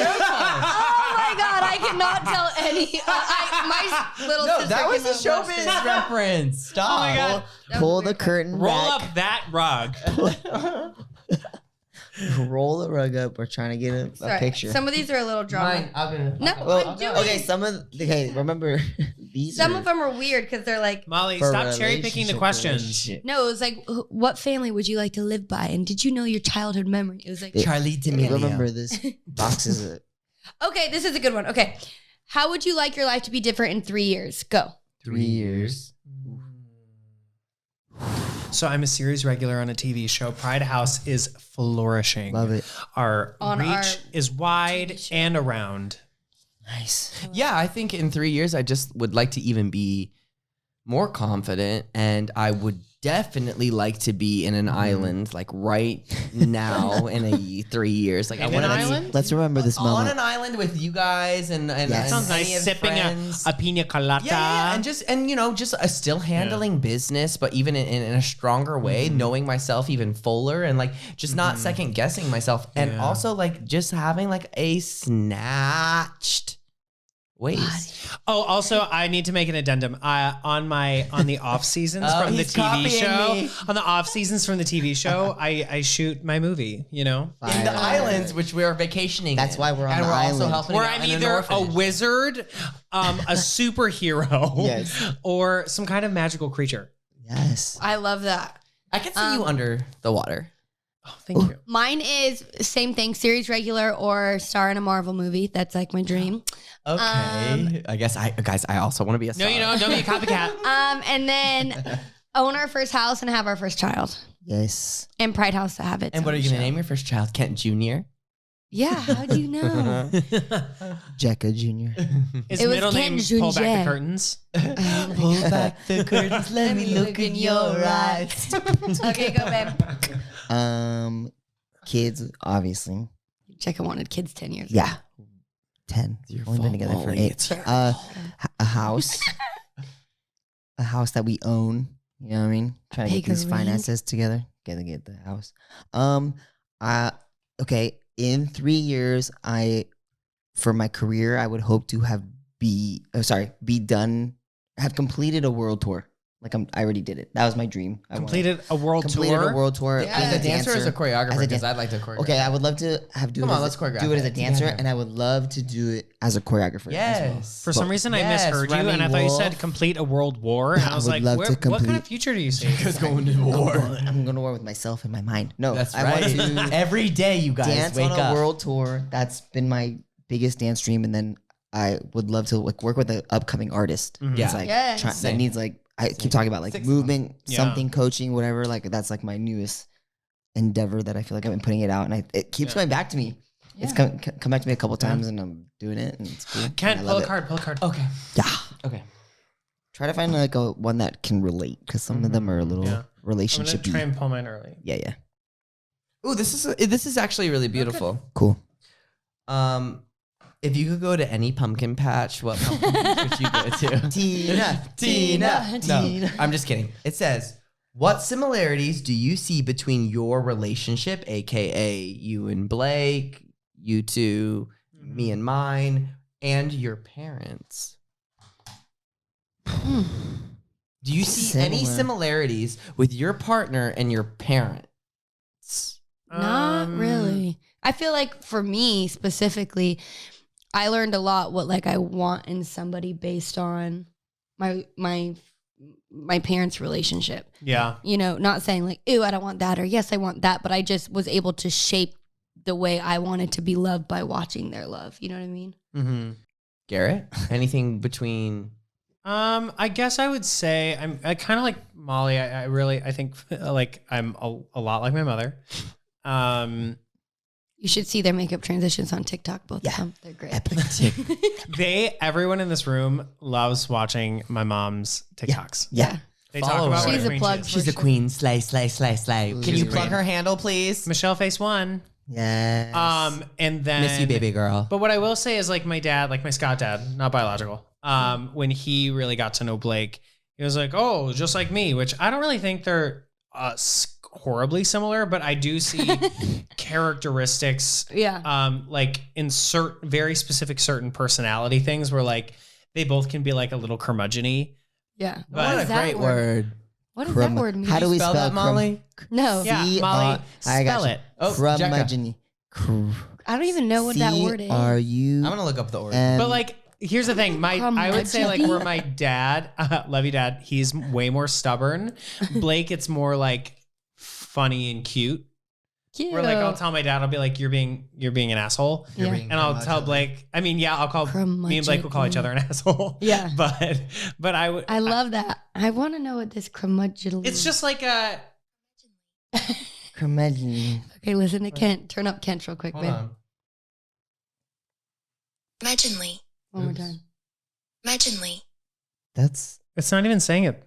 Speaker 3: oh my god, I cannot tell any. My little
Speaker 2: No,
Speaker 3: sister
Speaker 2: that was a
Speaker 3: cannot watch
Speaker 2: showbiz
Speaker 3: this.
Speaker 2: reference. Stop.
Speaker 4: Oh my God.
Speaker 5: Pull the curtain
Speaker 4: Roll
Speaker 5: back.
Speaker 4: up that rug.
Speaker 5: Roll the rug up. We're trying to get a
Speaker 3: Sorry,
Speaker 5: picture.
Speaker 3: Some of these are a little drama.
Speaker 2: Mine. I'm gonna.
Speaker 3: No,
Speaker 5: well,
Speaker 3: I'm doing
Speaker 5: okay,
Speaker 3: it.
Speaker 5: remember these.
Speaker 3: Some
Speaker 5: are
Speaker 3: of them are weird because they're like,
Speaker 4: Molly,
Speaker 5: for
Speaker 4: stop cherry picking the
Speaker 5: relationship
Speaker 4: questions.
Speaker 5: relationship.
Speaker 3: no, it was like, what family would you like to live by? And did you know your childhood memory? It was like,
Speaker 2: Charlie D'Amelio.
Speaker 5: Remember this box is a
Speaker 3: okay, this is a good one. Okay. How would you like your life to be different in 3 years? Go.
Speaker 5: 3 years.
Speaker 4: So I'm a series regular on a TV show. Pride House is flourishing.
Speaker 5: Love it.
Speaker 4: Our
Speaker 3: On
Speaker 4: reach
Speaker 3: our
Speaker 4: is wide
Speaker 3: TV show.
Speaker 4: and around.
Speaker 5: Nice.
Speaker 2: Yeah, I think in 3 years, I just would like to even be more confident, and I would definitely like to be in an island, like right now in 3 years. Like
Speaker 4: In
Speaker 2: I
Speaker 4: an
Speaker 2: want to
Speaker 4: island?
Speaker 5: Let's remember this
Speaker 2: on
Speaker 5: moment.
Speaker 2: an island with you guys and
Speaker 5: Yes.
Speaker 2: and
Speaker 5: Sounds
Speaker 2: any
Speaker 4: Nice
Speaker 2: of
Speaker 4: sipping
Speaker 2: friends.
Speaker 4: a pina colada.
Speaker 2: Yeah, and just still handling business, but even in a stronger way, knowing myself even fuller, and like just not second guessing myself, and also like just having like a snatched waist.
Speaker 4: Oh, also, I need to make an addendum. On the off seasons
Speaker 2: Oh,
Speaker 4: from the
Speaker 2: he's
Speaker 4: TV
Speaker 2: copying
Speaker 4: show,
Speaker 2: me.
Speaker 4: on the off seasons from the TV show, I shoot my movie. You know,
Speaker 2: In the islands, which we are vacationing.
Speaker 5: That's
Speaker 2: in.
Speaker 5: why we're on
Speaker 2: and
Speaker 5: the
Speaker 2: we're also
Speaker 5: island.
Speaker 2: helping
Speaker 4: where
Speaker 2: out
Speaker 4: I'm
Speaker 2: in an
Speaker 4: either a
Speaker 2: orphanage.
Speaker 4: wizard, a superhero,
Speaker 5: Yes.
Speaker 4: or some kind of magical creature.
Speaker 5: Yes.
Speaker 3: I love that.
Speaker 2: I can see you under the water.
Speaker 4: Oh, thank you.
Speaker 3: Mine is same thing, series regular or star in a Marvel movie. That's like my dream.
Speaker 2: Okay, I guess I also want to be a
Speaker 4: No,
Speaker 2: star.
Speaker 4: you don't. Don't be a copycat.
Speaker 3: And then own our first house and have our first child.
Speaker 5: Yes.
Speaker 3: And Pride House to have it.
Speaker 2: And what are you gonna name your first child? Kent Jr.
Speaker 3: Yeah, how do you know?
Speaker 5: Jekka Jr.
Speaker 4: His
Speaker 3: It was
Speaker 4: middle name.
Speaker 3: Ken
Speaker 4: Pull back
Speaker 3: Junjie.
Speaker 4: the curtains.
Speaker 2: Pull back the curtains, let me look in your eyes.
Speaker 3: Okay, go, babe.
Speaker 5: Kids, obviously.
Speaker 3: Jekka wanted kids 10 years ago.
Speaker 5: Yeah. 10.
Speaker 2: Your
Speaker 5: We've been
Speaker 2: fault,
Speaker 5: together for
Speaker 2: Molly.
Speaker 5: 8.
Speaker 2: It's your
Speaker 5: A house. A house that we own. You know what I mean? Trying to get these
Speaker 3: Bigger ring.
Speaker 5: finances together. Gotta get the house. Okay. In 3 years, for my career, I would hope to have completed a world tour. Like I already did it. That was my dream. I wanted-
Speaker 4: Completed a world
Speaker 5: completed
Speaker 4: tour.
Speaker 5: a world tour
Speaker 2: As a dancer or as a choreographer?
Speaker 5: As a
Speaker 2: Because
Speaker 5: dan-
Speaker 2: I'd like to choreograph.
Speaker 5: Okay, I would love to
Speaker 2: Come on, let's choreograph
Speaker 5: do it as a
Speaker 2: it
Speaker 5: dancer,
Speaker 2: together.
Speaker 5: and I would love to do it as a choreographer. as well.
Speaker 2: Yes.
Speaker 4: For some reason, I
Speaker 2: Yes,
Speaker 4: misheard you,
Speaker 2: Remy
Speaker 4: and I thought you said
Speaker 2: Wolf.
Speaker 4: complete a world war, and I was
Speaker 5: would
Speaker 4: like,
Speaker 5: love to
Speaker 4: what kind of
Speaker 5: complete-
Speaker 4: future do you see?
Speaker 2: Because going to war.
Speaker 5: I'm going to war with myself in my mind. No,
Speaker 2: That's
Speaker 5: I
Speaker 2: right.
Speaker 5: want to
Speaker 2: Every day, you guys
Speaker 5: dance
Speaker 2: wake
Speaker 5: on a
Speaker 2: up.
Speaker 5: world tour. That's been my biggest dance dream, and then I would love to like work with an upcoming artist.
Speaker 4: Mhm.
Speaker 2: Yeah.
Speaker 5: It's like
Speaker 3: Yes.
Speaker 5: that
Speaker 2: Same.
Speaker 5: needs like I keep talking about like
Speaker 2: 6
Speaker 5: movement,
Speaker 4: Yeah.
Speaker 5: something, coaching, whatever. Like that's like my newest endeavor that I feel like I've been putting it out, and it keeps
Speaker 4: Yeah.
Speaker 5: coming back to me. It's come back to me a couple times, and I'm doing it, and it's cool.
Speaker 4: Kent,
Speaker 5: and I
Speaker 4: pull
Speaker 5: love
Speaker 4: a
Speaker 5: it.
Speaker 4: card. Pull a card.
Speaker 2: Okay.
Speaker 5: Yeah.
Speaker 2: Okay.
Speaker 5: Try to find like one that can relate because some of them are a little
Speaker 4: Yeah. I'm gonna
Speaker 5: relationship.
Speaker 4: try and pull mine early.
Speaker 5: Yeah.
Speaker 2: Ooh, this is actually really beautiful.
Speaker 5: Cool.
Speaker 2: If you could go to any pumpkin patch, what pumpkin patch would you go to?
Speaker 5: Tina.
Speaker 2: No, I'm just kidding. It says, what similarities do you see between your relationship, aka you and Blake, you two, me and mine, and your parents? Do you see any
Speaker 5: Similar.
Speaker 2: similarities with your partner and your parents?
Speaker 3: Not really. I feel like for me specifically, I learned a lot what like I want in somebody based on my parents' relationship.
Speaker 4: Yeah.
Speaker 3: You know, not saying like, ew, I don't want that, or yes, I want that, but I just was able to shape the way I wanted to be loved by watching their love. You know what I mean?
Speaker 2: Mm-hmm. Garrett, anything between?
Speaker 4: I guess I would say I kind of like Molly. I think like I'm a lot like my mother.
Speaker 3: You should see their makeup transitions on TikTok. Both of them, they're great.
Speaker 4: Everyone in this room loves watching my mom's TikToks.
Speaker 5: Yeah.
Speaker 4: They
Speaker 2: Follow
Speaker 4: talk about
Speaker 2: her.
Speaker 3: She's a
Speaker 4: queen
Speaker 3: plug.
Speaker 4: shit.
Speaker 2: She's a queen. Slay. Can
Speaker 5: She's
Speaker 2: you
Speaker 5: a
Speaker 2: plug
Speaker 5: queen.
Speaker 2: her handle, please?
Speaker 4: Michelle Face One.
Speaker 5: Yes.
Speaker 4: And then
Speaker 2: Miss you, baby girl.
Speaker 4: But what I will say is like my dad, like my Scott dad, not biological. When he really got to know Blake, he was like, "Oh, just like me," which I don't really think they're horribly similar, but I do see characteristics.
Speaker 3: Yeah.
Speaker 4: Like in certain very specific certain personality things where like they both can be like a little curmudgeon-y.
Speaker 3: Yeah.
Speaker 4: But-
Speaker 3: What
Speaker 2: What
Speaker 3: is
Speaker 2: a
Speaker 3: that
Speaker 2: great word.
Speaker 3: What does that word mean?
Speaker 5: How do we
Speaker 2: Spell
Speaker 5: spell
Speaker 2: that, Molly?
Speaker 3: No.
Speaker 4: Yeah,
Speaker 5: C-R-
Speaker 4: Molly,
Speaker 5: I got
Speaker 4: spell
Speaker 5: you.
Speaker 4: it.
Speaker 2: Oh, Jekka.
Speaker 5: Curmudgeon.
Speaker 3: I don't even know what that word is.
Speaker 5: C-R-U.
Speaker 2: I'm gonna look up the order.
Speaker 4: But like, here's the thing. I would say like where my dad, love you, dad. He's way more stubborn. Blake, it's more like funny and cute.
Speaker 3: Cute.
Speaker 4: Where like I'll tell my dad, I'll be like, you're being an asshole,
Speaker 3: Yeah.
Speaker 2: being
Speaker 4: and I'll tell Blake. I mean, yeah, I'll call me and Blake will call each other an asshole.
Speaker 3: Yeah.
Speaker 4: but I would.
Speaker 3: I love that. I want to know what this curmudgeon.
Speaker 4: It's just like a.
Speaker 5: Curmudgeon.
Speaker 3: Okay, listen to Kent. Turn up Kent real quick,
Speaker 2: Hold
Speaker 3: babe.
Speaker 2: on.
Speaker 6: Marginally.
Speaker 3: One more
Speaker 2: Oops.
Speaker 3: time.
Speaker 6: Marginally.
Speaker 5: That's.
Speaker 4: It's not even saying it.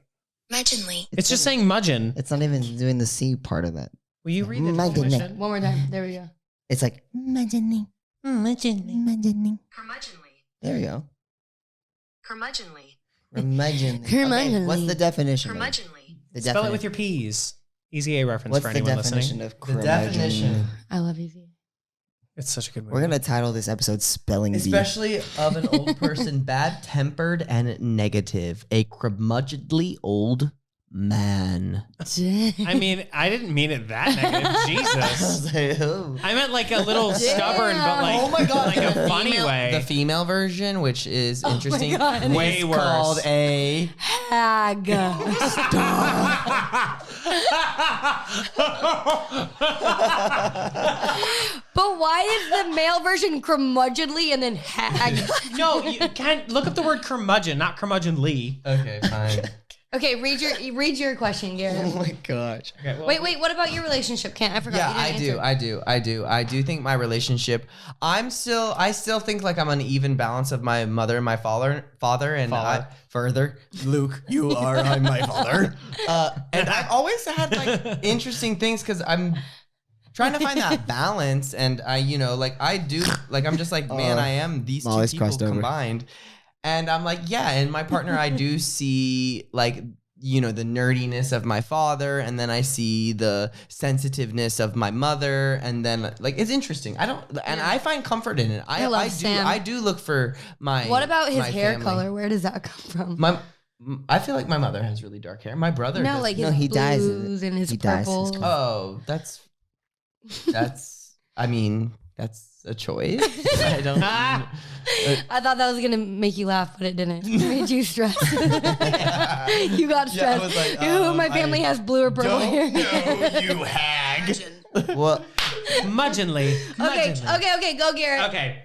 Speaker 6: Marginally.
Speaker 4: It's just saying mudgeon.
Speaker 5: It's not even doing the C part of that.
Speaker 4: Will you read the
Speaker 5: Mudgeon.
Speaker 4: definition?
Speaker 3: One more time. There we go.
Speaker 5: It's like curmudgeon. Curmudgeon.
Speaker 6: Curmudgeonly.
Speaker 5: There you go.
Speaker 6: Curmudgeonly.
Speaker 5: Curmudgeon.
Speaker 3: Curmudgeonly.
Speaker 5: What's the definition?
Speaker 6: Curmudgeonly.
Speaker 4: Spell it with your P's. Easy A reference
Speaker 5: What's
Speaker 4: for
Speaker 5: the
Speaker 4: anyone
Speaker 5: definition
Speaker 4: listening.
Speaker 5: of
Speaker 2: The
Speaker 5: curmudgeon?
Speaker 2: definition,
Speaker 3: I love Easy.
Speaker 4: It's such a good movie.
Speaker 5: We're gonna title this episode "Spelling Bee."
Speaker 2: especially of an old person, bad-tempered and negative, a curmudgeonly old man.
Speaker 4: I mean, I didn't mean it that negative. Jesus. I meant like a little stubborn, but like,
Speaker 2: Oh my God,
Speaker 4: like a
Speaker 2: the
Speaker 4: funny
Speaker 2: female-
Speaker 4: way.
Speaker 2: The female version, which is interesting,
Speaker 3: God.
Speaker 4: Way
Speaker 2: is
Speaker 4: worse.
Speaker 2: called a.
Speaker 3: Hag. But why is the male version curmudgeonly and then hag?
Speaker 4: No, you can't look up the word curmudgeon, not curmudgeonly.
Speaker 2: Okay, fine.
Speaker 3: Okay, read your question, Garrett.
Speaker 5: Oh my gosh.
Speaker 4: Okay, well,
Speaker 3: Wait, what about your relationship, Kent? I forgot.
Speaker 2: Yeah,
Speaker 3: you didn't answer.
Speaker 2: I do think my relationship. I still think like I'm an even balance of my mother and my father, and Luke, you are my father. And I've always had like interesting things because I'm trying to find that balance, and I do like I'm just like man, I am these two
Speaker 5: Molly's
Speaker 2: people
Speaker 5: crossed over.
Speaker 2: combined, and I'm like yeah, and my partner I do see like the nerdiness of my father, and then I see the sensitiveness of my mother, and then like it's interesting. I find comfort in it.
Speaker 3: I love Sam.
Speaker 2: I do look for my.
Speaker 3: What about his
Speaker 2: my
Speaker 3: hair
Speaker 2: family.
Speaker 3: color? Where does that come from?
Speaker 2: I feel like my mother has really dark hair. My brother.
Speaker 3: No,
Speaker 2: does.
Speaker 3: like
Speaker 5: No,
Speaker 3: his
Speaker 5: he dyes it.
Speaker 3: blues and his
Speaker 5: He dyes his
Speaker 3: purples.
Speaker 5: color.
Speaker 2: Oh, that's. I mean, that's a choice. I don't.
Speaker 3: I thought that was gonna make you laugh, but it didn't. It made you stress. You got
Speaker 2: Yeah, I
Speaker 3: stressed.
Speaker 2: was like,
Speaker 3: Ew, my family has blue or purple hair.
Speaker 2: you hag.
Speaker 5: Well,
Speaker 4: mudgeonly.
Speaker 3: Okay, go Garrett.
Speaker 4: Okay.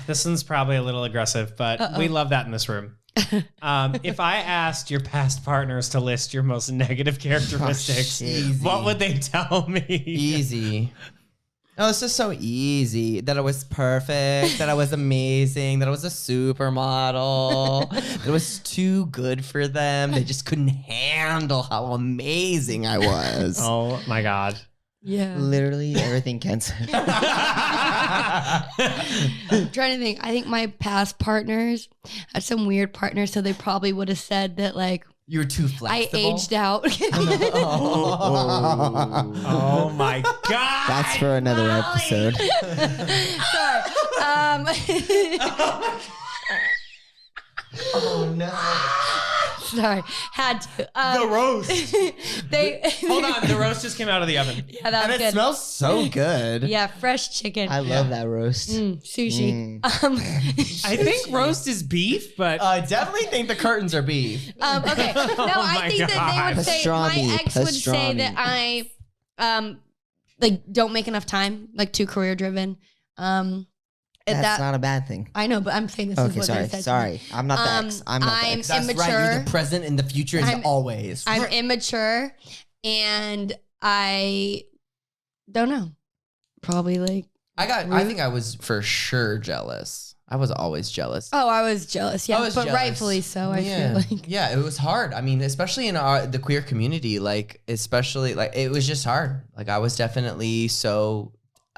Speaker 4: This one's probably a little aggressive, but we love that in this room. If I asked your past partners to list your most negative characteristics,
Speaker 5: shit.
Speaker 4: what would they tell me?
Speaker 2: Easy. Oh, it's just so easy. That I was perfect. That I was amazing. That I was a supermodel. That it was too good for them. They just couldn't handle how amazing I was.
Speaker 4: Oh my God.
Speaker 3: Yeah.
Speaker 5: literally everything Ken said.
Speaker 3: I'm trying to think. I think my past partners had some weird partners, so they probably would have said that like
Speaker 2: You were too
Speaker 3: I
Speaker 2: flexible.
Speaker 3: aged out.
Speaker 4: Oh my God.
Speaker 5: That's for another episode.
Speaker 3: Sorry.
Speaker 2: Oh no.
Speaker 3: Sorry, had to.
Speaker 4: The roast. Hold on, the roast just came out of the oven.
Speaker 3: Yeah, that
Speaker 2: And
Speaker 3: was
Speaker 2: it
Speaker 3: good.
Speaker 2: smells so good.
Speaker 3: Yeah, fresh chicken.
Speaker 5: I love that roast.
Speaker 3: Sushi.
Speaker 4: I think roast is beef, but
Speaker 2: I definitely think the curtains are beef.
Speaker 3: Okay. No, I
Speaker 4: my
Speaker 3: think that they would say
Speaker 5: Pastrami,
Speaker 3: my ex would say
Speaker 5: pastrami.
Speaker 3: that I like don't make enough time, like too career driven.
Speaker 5: That's not a bad thing.
Speaker 3: I know, but I'm saying this is
Speaker 5: Okay,
Speaker 3: what
Speaker 5: sorry.
Speaker 3: they said.
Speaker 5: Sorry. I'm not the ex. I'm not the
Speaker 3: I'm
Speaker 5: ex.
Speaker 2: That's
Speaker 3: immature.
Speaker 2: right. You're the present and the future is always.
Speaker 3: I'm immature, and I don't know. Probably like.
Speaker 2: I think I was for sure jealous. I was always jealous.
Speaker 3: Oh, I was jealous. Yeah,
Speaker 2: I was
Speaker 3: but
Speaker 2: jealous.
Speaker 3: rightfully so. I
Speaker 2: yeah.
Speaker 3: feel like.
Speaker 2: Yeah, it was hard. I mean, especially in the queer community, like especially like it was just hard. Like I was definitely so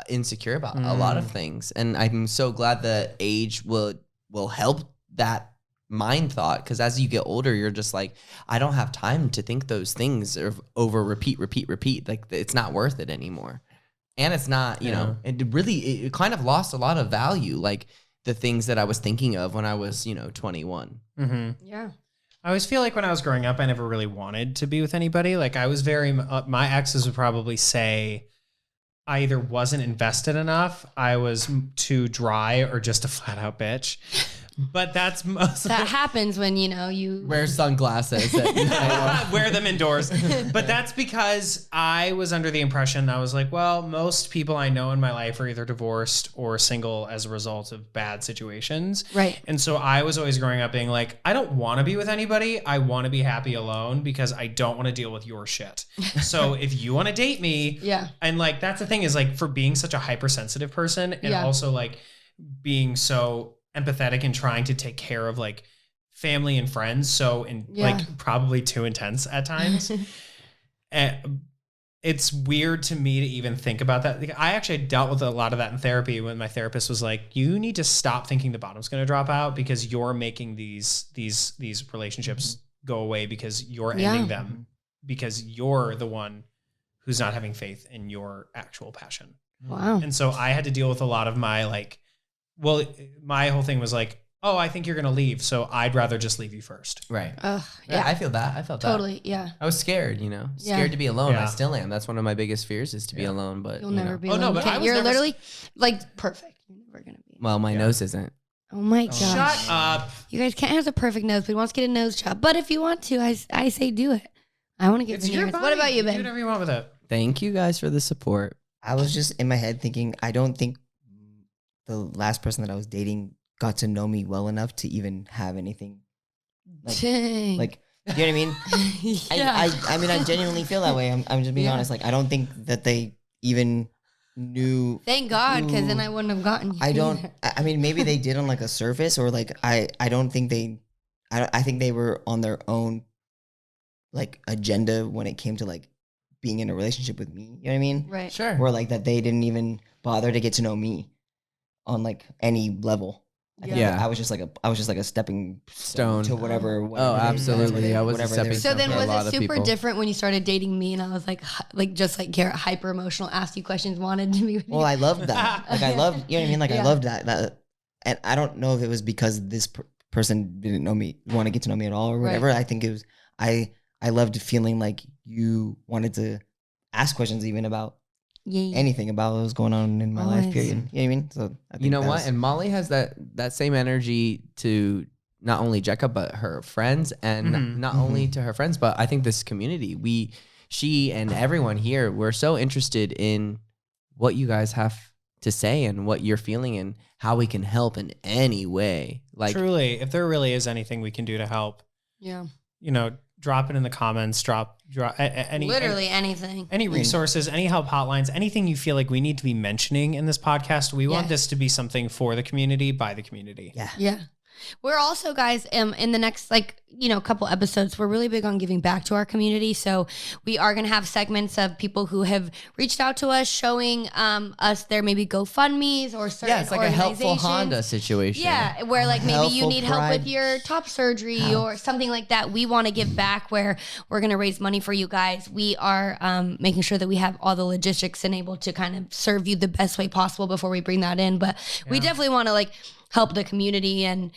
Speaker 2: insecure about a lot of things, and I'm so glad that age will help that mind thought, because as you get older, you're just like, I don't have time to think those things over repeat. Like it's not worth it anymore, and it's not. You know, it kind of lost a lot of value. Like the things that I was thinking of when I was 21.
Speaker 4: Mm-hmm.
Speaker 3: Yeah.
Speaker 4: I always feel like when I was growing up, I never really wanted to be with anybody. Like I was very, my exes would probably say I either wasn't invested enough, I was too dry, or just a flat out bitch. But that's most
Speaker 3: That happens when you
Speaker 2: Wear sunglasses.
Speaker 4: wear them indoors. But that's because I was under the impression, I was like, well, most people I know in my life are either divorced or single as a result of bad situations.
Speaker 3: Right.
Speaker 4: And so I was always growing up being like, I don't want to be with anybody. I want to be happy alone because I don't want to deal with your shit. So if you want to date me,
Speaker 3: Yeah.
Speaker 4: and like that's the thing is like for being such a hypersensitive person and
Speaker 3: Yeah.
Speaker 4: also like being so empathetic and trying to take care of like family and friends, like probably too intense at times. It's weird to me to even think about that. Like, I actually dealt with a lot of that in therapy when my therapist was like, you need to stop thinking the bottom's going to drop out because you're making these relationships go away because you're ending them because you're the one who's not having faith in your actual passion.
Speaker 3: Wow.
Speaker 4: And so I had to deal with a lot of my my whole thing was like, oh, I think you're going to leave. So I'd rather just leave you first.
Speaker 2: Right.
Speaker 3: Yeah.
Speaker 2: I feel that. I felt that.
Speaker 3: Totally. Yeah.
Speaker 2: I was scared, scared to be alone.
Speaker 4: Yeah.
Speaker 2: I still am. That's one of my biggest fears is to be alone, but
Speaker 3: You'll never be
Speaker 4: Oh,
Speaker 3: alone.
Speaker 4: no, but I was
Speaker 3: You're
Speaker 4: never-
Speaker 3: literally like perfect. You're never going to be.
Speaker 2: Well, my nose isn't.
Speaker 3: Oh my gosh.
Speaker 4: Shut up.
Speaker 3: You guys can't have the perfect nose, but he wants to get a nose job. But if you want to, I say do it. I want to get
Speaker 4: It's your
Speaker 3: veneers.
Speaker 4: body.
Speaker 3: What about you,
Speaker 4: Do
Speaker 3: babe?
Speaker 4: whatever you want with it.
Speaker 2: Thank you guys for the support.
Speaker 5: I was just in my head thinking, I don't think the last person that I was dating got to know me well enough to even have anything.
Speaker 3: Dang.
Speaker 5: Like, you know what I mean?
Speaker 3: Yeah.
Speaker 5: I mean, I genuinely feel that way. I'm just being honest. Like, I don't think that they even knew.
Speaker 3: Thank God, because then
Speaker 5: who-
Speaker 3: I wouldn't have gotten you.
Speaker 5: I don't. I mean, maybe they did on like a surface, or like I don't think they. I think they were on their own, like agenda when it came to like being in a relationship with me. You know what I mean?
Speaker 3: Right.
Speaker 2: Sure.
Speaker 5: Or like that they didn't even bother to get to know me on like any level. I think
Speaker 2: Yeah.
Speaker 5: I was just like a stepping
Speaker 2: Stone.
Speaker 5: to whatever.
Speaker 2: Oh,
Speaker 5: whatever they-
Speaker 2: absolutely. I was a
Speaker 5: whatever
Speaker 2: stepping
Speaker 5: they-
Speaker 3: So then
Speaker 2: for a lot
Speaker 3: was
Speaker 2: of
Speaker 3: it super
Speaker 2: people.
Speaker 3: different when you started dating me and I was like just like Garrett, hyper emotional, asked you questions, wanted to be with
Speaker 5: Well,
Speaker 3: you?
Speaker 5: I loved that. Like I loved, you know what I mean? Like
Speaker 3: Yeah.
Speaker 5: I loved that. And I don't know if it was because this person didn't know me, want to get to know me at all or whatever. I think it was, I loved feeling like you wanted to ask questions even about
Speaker 3: Yeah.
Speaker 5: anything about what was going on in my life,
Speaker 3: Always.
Speaker 5: period. You know what I mean? So I think
Speaker 2: You know
Speaker 5: that
Speaker 2: what?
Speaker 5: was-
Speaker 2: And Molly has that same energy to not only Jekka, but her friends, and
Speaker 4: Mhm.
Speaker 2: not only to her friends, but I think this community, she and everyone here, we're so interested in what you guys have to say and what you're feeling and how we can help in any way. Like,
Speaker 4: Truly, if there really is anything we can do to help,
Speaker 3: Yeah.
Speaker 4: drop it in the comments, drop any
Speaker 3: Literally anything.
Speaker 4: any resources, any help hotlines, anything you feel like we need to be mentioning in this podcast. We want
Speaker 3: Yeah.
Speaker 4: this to be something for the community, by the community.
Speaker 5: Yeah.
Speaker 3: Yeah. We're also, guys, in the next couple episodes, we're really big on giving back to our community. So we are going to have segments of people who have reached out to us, showing us their maybe GoFundMes or certain
Speaker 2: yeah, it's like a helpful
Speaker 3: organizations.
Speaker 2: Honda situation.
Speaker 3: Yeah, where like maybe you
Speaker 5: Helpful
Speaker 3: need help
Speaker 5: pride.
Speaker 3: with your top surgery or something like that. We want to give back where we're going to raise money for you guys. We are making sure that we have all the logistics and able to kind of serve you the best way possible before we bring that in. But we definitely want to help the community. And,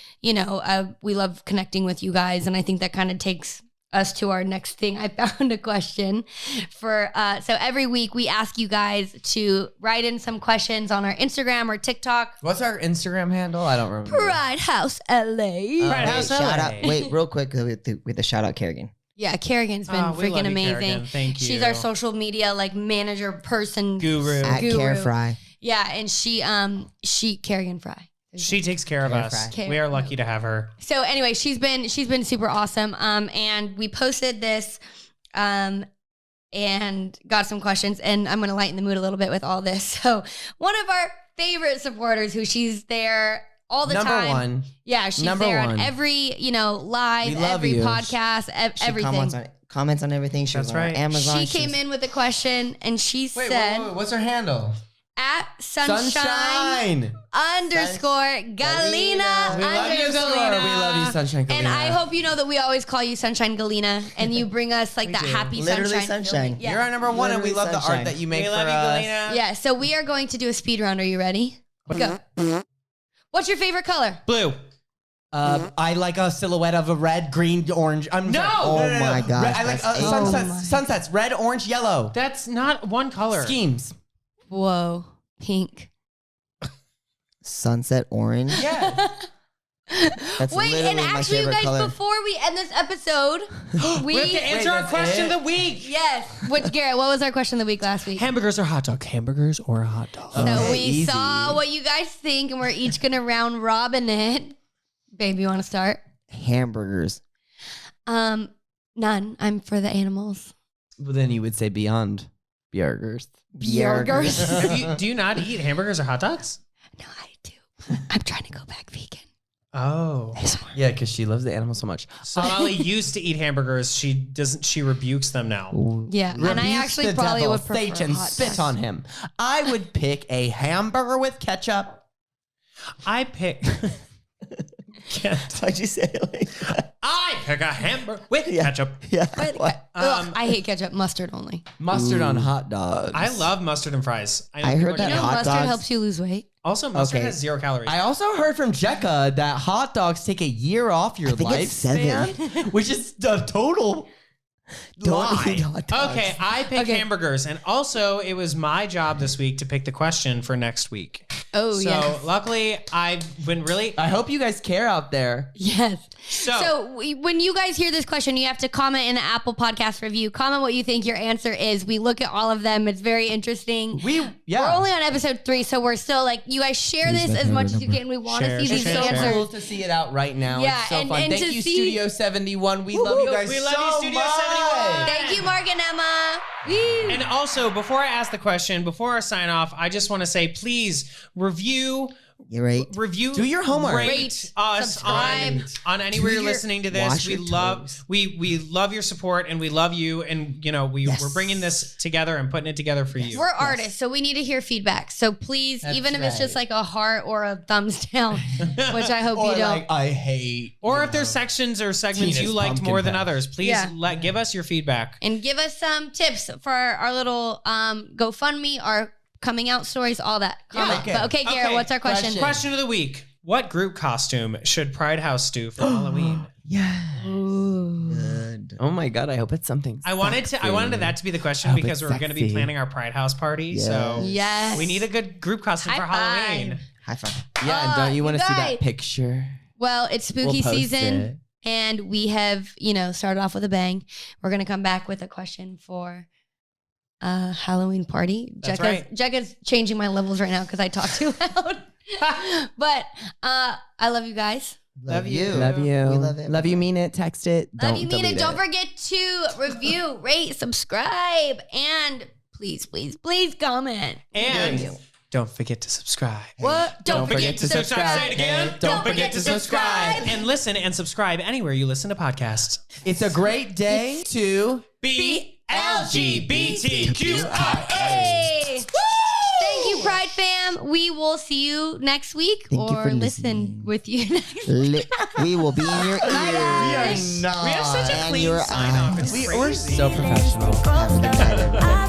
Speaker 3: we love connecting with you guys. And I think that kind of takes us to our next thing. I found a question for, so every week we ask you guys to write in some questions on our Instagram or TikTok.
Speaker 2: What's our Instagram handle? I don't remember.
Speaker 3: Pride House LA.
Speaker 4: Pride House LA.
Speaker 5: Shout out. Wait, real quick with the shout out Kerrigan.
Speaker 3: Yeah, Kerrigan's been
Speaker 4: We love
Speaker 3: freaking
Speaker 4: you,
Speaker 3: amazing.
Speaker 4: Kerrigan. Thank you.
Speaker 3: She's our social media manager person.
Speaker 4: Guru.
Speaker 5: At Care Fry.
Speaker 3: Yeah, and she Kerrigan Fry.
Speaker 4: She takes care of us.
Speaker 3: Fry.
Speaker 4: We are lucky to have her.
Speaker 3: So anyway, she's been super awesome. And we posted this and got some questions, and I'm gonna lighten the mood a little bit with all this. So one of our favorite supporters, who she's there all the time.
Speaker 2: Number one.
Speaker 3: Yeah, she's
Speaker 2: Number
Speaker 3: there on
Speaker 2: one.
Speaker 3: every, live,
Speaker 2: We love
Speaker 3: every
Speaker 2: you.
Speaker 3: podcast,
Speaker 5: She
Speaker 3: everything.
Speaker 5: comments on everything. She
Speaker 4: That's
Speaker 5: was on
Speaker 4: right.
Speaker 5: Amazon.
Speaker 3: She came in with a question, and she
Speaker 2: Wait,
Speaker 3: said,
Speaker 2: what's her handle?
Speaker 3: at sunshine underscore Galina
Speaker 2: We love you,
Speaker 3: underscore.
Speaker 2: We love you, Sunshine Galina.
Speaker 3: And I hope you know that we always call you Sunshine Galina, and you bring us like that
Speaker 4: do.
Speaker 3: happy
Speaker 5: Literally
Speaker 3: sunshine.
Speaker 5: sunshine.
Speaker 3: feeling. Yeah.
Speaker 2: You're our number one, and we
Speaker 5: Literally
Speaker 2: love the art
Speaker 5: sunshine.
Speaker 2: that you make
Speaker 4: We
Speaker 2: for
Speaker 4: love you,
Speaker 2: us.
Speaker 4: Galina.
Speaker 3: Yeah, so we are going to do a speed round. Are you ready? Go. What's your favorite color?
Speaker 4: Blue.
Speaker 2: I like a silhouette of a red, green, orange.
Speaker 5: Oh my gosh,
Speaker 2: Red, I like
Speaker 5: that's
Speaker 2: sunsets, red, orange, yellow.
Speaker 4: That's not one color.
Speaker 2: Schemes.
Speaker 3: Whoa, pink.
Speaker 5: Sunset orange.
Speaker 2: Yeah.
Speaker 5: That's
Speaker 3: Wait,
Speaker 5: literally
Speaker 3: and
Speaker 5: my
Speaker 3: actually, you
Speaker 5: favorite
Speaker 3: guys,
Speaker 5: color.
Speaker 3: before we end this episode,
Speaker 4: We have to answer our
Speaker 2: that's
Speaker 4: question
Speaker 2: it?
Speaker 4: of the week.
Speaker 3: yes. Garrett, what was our question of the week last week?
Speaker 4: Hamburgers or hot dog? Hamburgers or hot dog?
Speaker 3: So
Speaker 2: Okay,
Speaker 3: we
Speaker 2: easy.
Speaker 3: saw what you guys think, and we're each gonna round robin it. Babe, you want to start?
Speaker 5: Hamburgers.
Speaker 3: None. I'm for the animals.
Speaker 2: Well, then you would say beyond burgers.
Speaker 3: Burgers.
Speaker 4: Do you not eat hamburgers or hot dogs?
Speaker 3: No, I do. I'm trying to go back vegan.
Speaker 4: Oh.
Speaker 2: Yeah, because she loves the animal so much.
Speaker 4: So Molly used to eat hamburgers. She doesn't. She rebukes them now.
Speaker 3: Yeah, and I
Speaker 2: Rebukes
Speaker 3: actually
Speaker 2: the
Speaker 3: probably
Speaker 2: devil,
Speaker 3: would prefer
Speaker 2: Satan,
Speaker 3: hot
Speaker 2: spit
Speaker 3: dogs.
Speaker 2: on him. I would pick a hamburger with ketchup.
Speaker 4: I pick.
Speaker 5: Why'd you say it like that?
Speaker 4: I pick a hamburger with ketchup.
Speaker 5: Yeah.
Speaker 3: Ugh, I hate ketchup. Mustard only.
Speaker 2: Mustard on hot dogs.
Speaker 4: I love mustard and fries. know
Speaker 5: I
Speaker 4: people
Speaker 5: heard
Speaker 4: are
Speaker 5: that
Speaker 3: You
Speaker 4: gonna-
Speaker 3: know,
Speaker 5: hot
Speaker 3: mustard
Speaker 5: dogs-
Speaker 3: helps you lose weight.
Speaker 4: Also, mustard
Speaker 5: Okay.
Speaker 4: has 0 calories.
Speaker 2: I also heard from Jekka that hot dogs take a year off your
Speaker 5: think it's 7.
Speaker 2: lifespan, which is the total
Speaker 5: Don't
Speaker 2: lie.
Speaker 5: eat hot dogs.
Speaker 4: Okay, I pick hamburgers, and also it was my job this week to pick the question for next week.
Speaker 3: Oh,
Speaker 4: so
Speaker 3: yes.
Speaker 4: luckily, I've been really.
Speaker 2: I hope you guys care out there.
Speaker 3: Yes.
Speaker 4: So
Speaker 3: When you guys hear this question, you have to comment in the Apple Podcast review. Comment what you think your answer is. We look at all of them. It's very interesting. We're only on episode 3, so we're still like, you guys share this as much as you can. We want to see these
Speaker 2: It's so
Speaker 3: answers.
Speaker 2: cool to see it out right now.
Speaker 3: Yeah,
Speaker 2: it's so
Speaker 3: and-
Speaker 2: fun.
Speaker 3: and
Speaker 2: Thank
Speaker 3: to
Speaker 2: you,
Speaker 3: see-
Speaker 2: Studio 71. We love you guys
Speaker 4: We love
Speaker 2: so
Speaker 4: you, Studio
Speaker 2: much.
Speaker 4: 71.
Speaker 3: Thank you, Mark and Emma. Woo.
Speaker 4: And also, before I ask the question, before I sign off, I just want to say, please review.
Speaker 5: You're right.
Speaker 4: Review.
Speaker 2: Do your homework.
Speaker 4: Rate us
Speaker 3: subscribe.
Speaker 4: on anywhere
Speaker 2: Do
Speaker 4: you're
Speaker 2: your-
Speaker 4: listening to this.
Speaker 5: wash
Speaker 4: We
Speaker 5: your
Speaker 4: love
Speaker 5: toes.
Speaker 4: we love your support, and we love you. And we're bringing this together and putting it together for you.
Speaker 3: We're artists, so we need to hear feedback. So please,
Speaker 2: That's
Speaker 3: even if it's just
Speaker 2: right.
Speaker 3: like a heart or a thumbs down, which I hope
Speaker 2: Or
Speaker 3: you don't.
Speaker 2: like, I hate.
Speaker 4: Or if there's sections or segments
Speaker 2: Tina's
Speaker 4: you liked
Speaker 2: pumpkin
Speaker 4: more than
Speaker 2: patch.
Speaker 4: others, please
Speaker 3: Yeah.
Speaker 4: give us your feedback.
Speaker 3: And give us some tips for our little GoFundMe, our coming out stories, all that. Comment.
Speaker 2: okay.
Speaker 3: But okay, Garrett,
Speaker 4: Okay,
Speaker 3: what's our question?
Speaker 4: Question of the week: what group costume should Pride House do for Halloween?
Speaker 5: Good.
Speaker 2: Oh my god! I hope it's something.
Speaker 4: I wanted that to be the question
Speaker 2: Hope
Speaker 4: because
Speaker 2: it's
Speaker 4: we're going to be
Speaker 2: sexy.
Speaker 4: planning our Pride House party.
Speaker 5: Yes.
Speaker 4: So
Speaker 3: Yes.
Speaker 4: we need a good group costume
Speaker 3: High
Speaker 4: for
Speaker 3: five.
Speaker 4: Halloween.
Speaker 5: High five.
Speaker 2: Yeah, and don't you want to
Speaker 3: you
Speaker 2: see
Speaker 3: guys.
Speaker 2: that picture?
Speaker 3: Well, it's spooky
Speaker 2: We'll post
Speaker 3: seson,
Speaker 2: it.
Speaker 3: and we have, started off with a bang. We're going to come back with a question for Halloween party.
Speaker 4: That's right.
Speaker 3: Jekka's changing my levels right now because I talk too loud. But I love you guys.
Speaker 5: Love you.
Speaker 2: Love you.
Speaker 5: We love it.
Speaker 2: Love you. Mean it. Text it.
Speaker 3: Love
Speaker 2: Don't
Speaker 3: you, mean
Speaker 2: delete
Speaker 3: it. Don't forget to review, rate, subscribe, and please, please, please comment.
Speaker 4: And don't forget to subscribe.
Speaker 3: What?
Speaker 2: Don't forget to subscribe.
Speaker 4: Say it again.
Speaker 3: Don't forget to subscribe.
Speaker 4: And listen and subscribe anywhere you listen to podcasts.
Speaker 2: It's a great day to
Speaker 4: Be LGBTQIA.
Speaker 3: Hey! Thank you, Pride fam. We will see you next week
Speaker 5: Thank you
Speaker 3: or
Speaker 5: for
Speaker 3: listen
Speaker 5: listening.
Speaker 3: with you next week.
Speaker 5: We will be in your ears.
Speaker 4: We have such a
Speaker 5: And
Speaker 4: clean
Speaker 5: your
Speaker 4: sign off. It's
Speaker 2: We're
Speaker 4: crazy.
Speaker 2: so professional.
Speaker 5: Have a good night, everybody.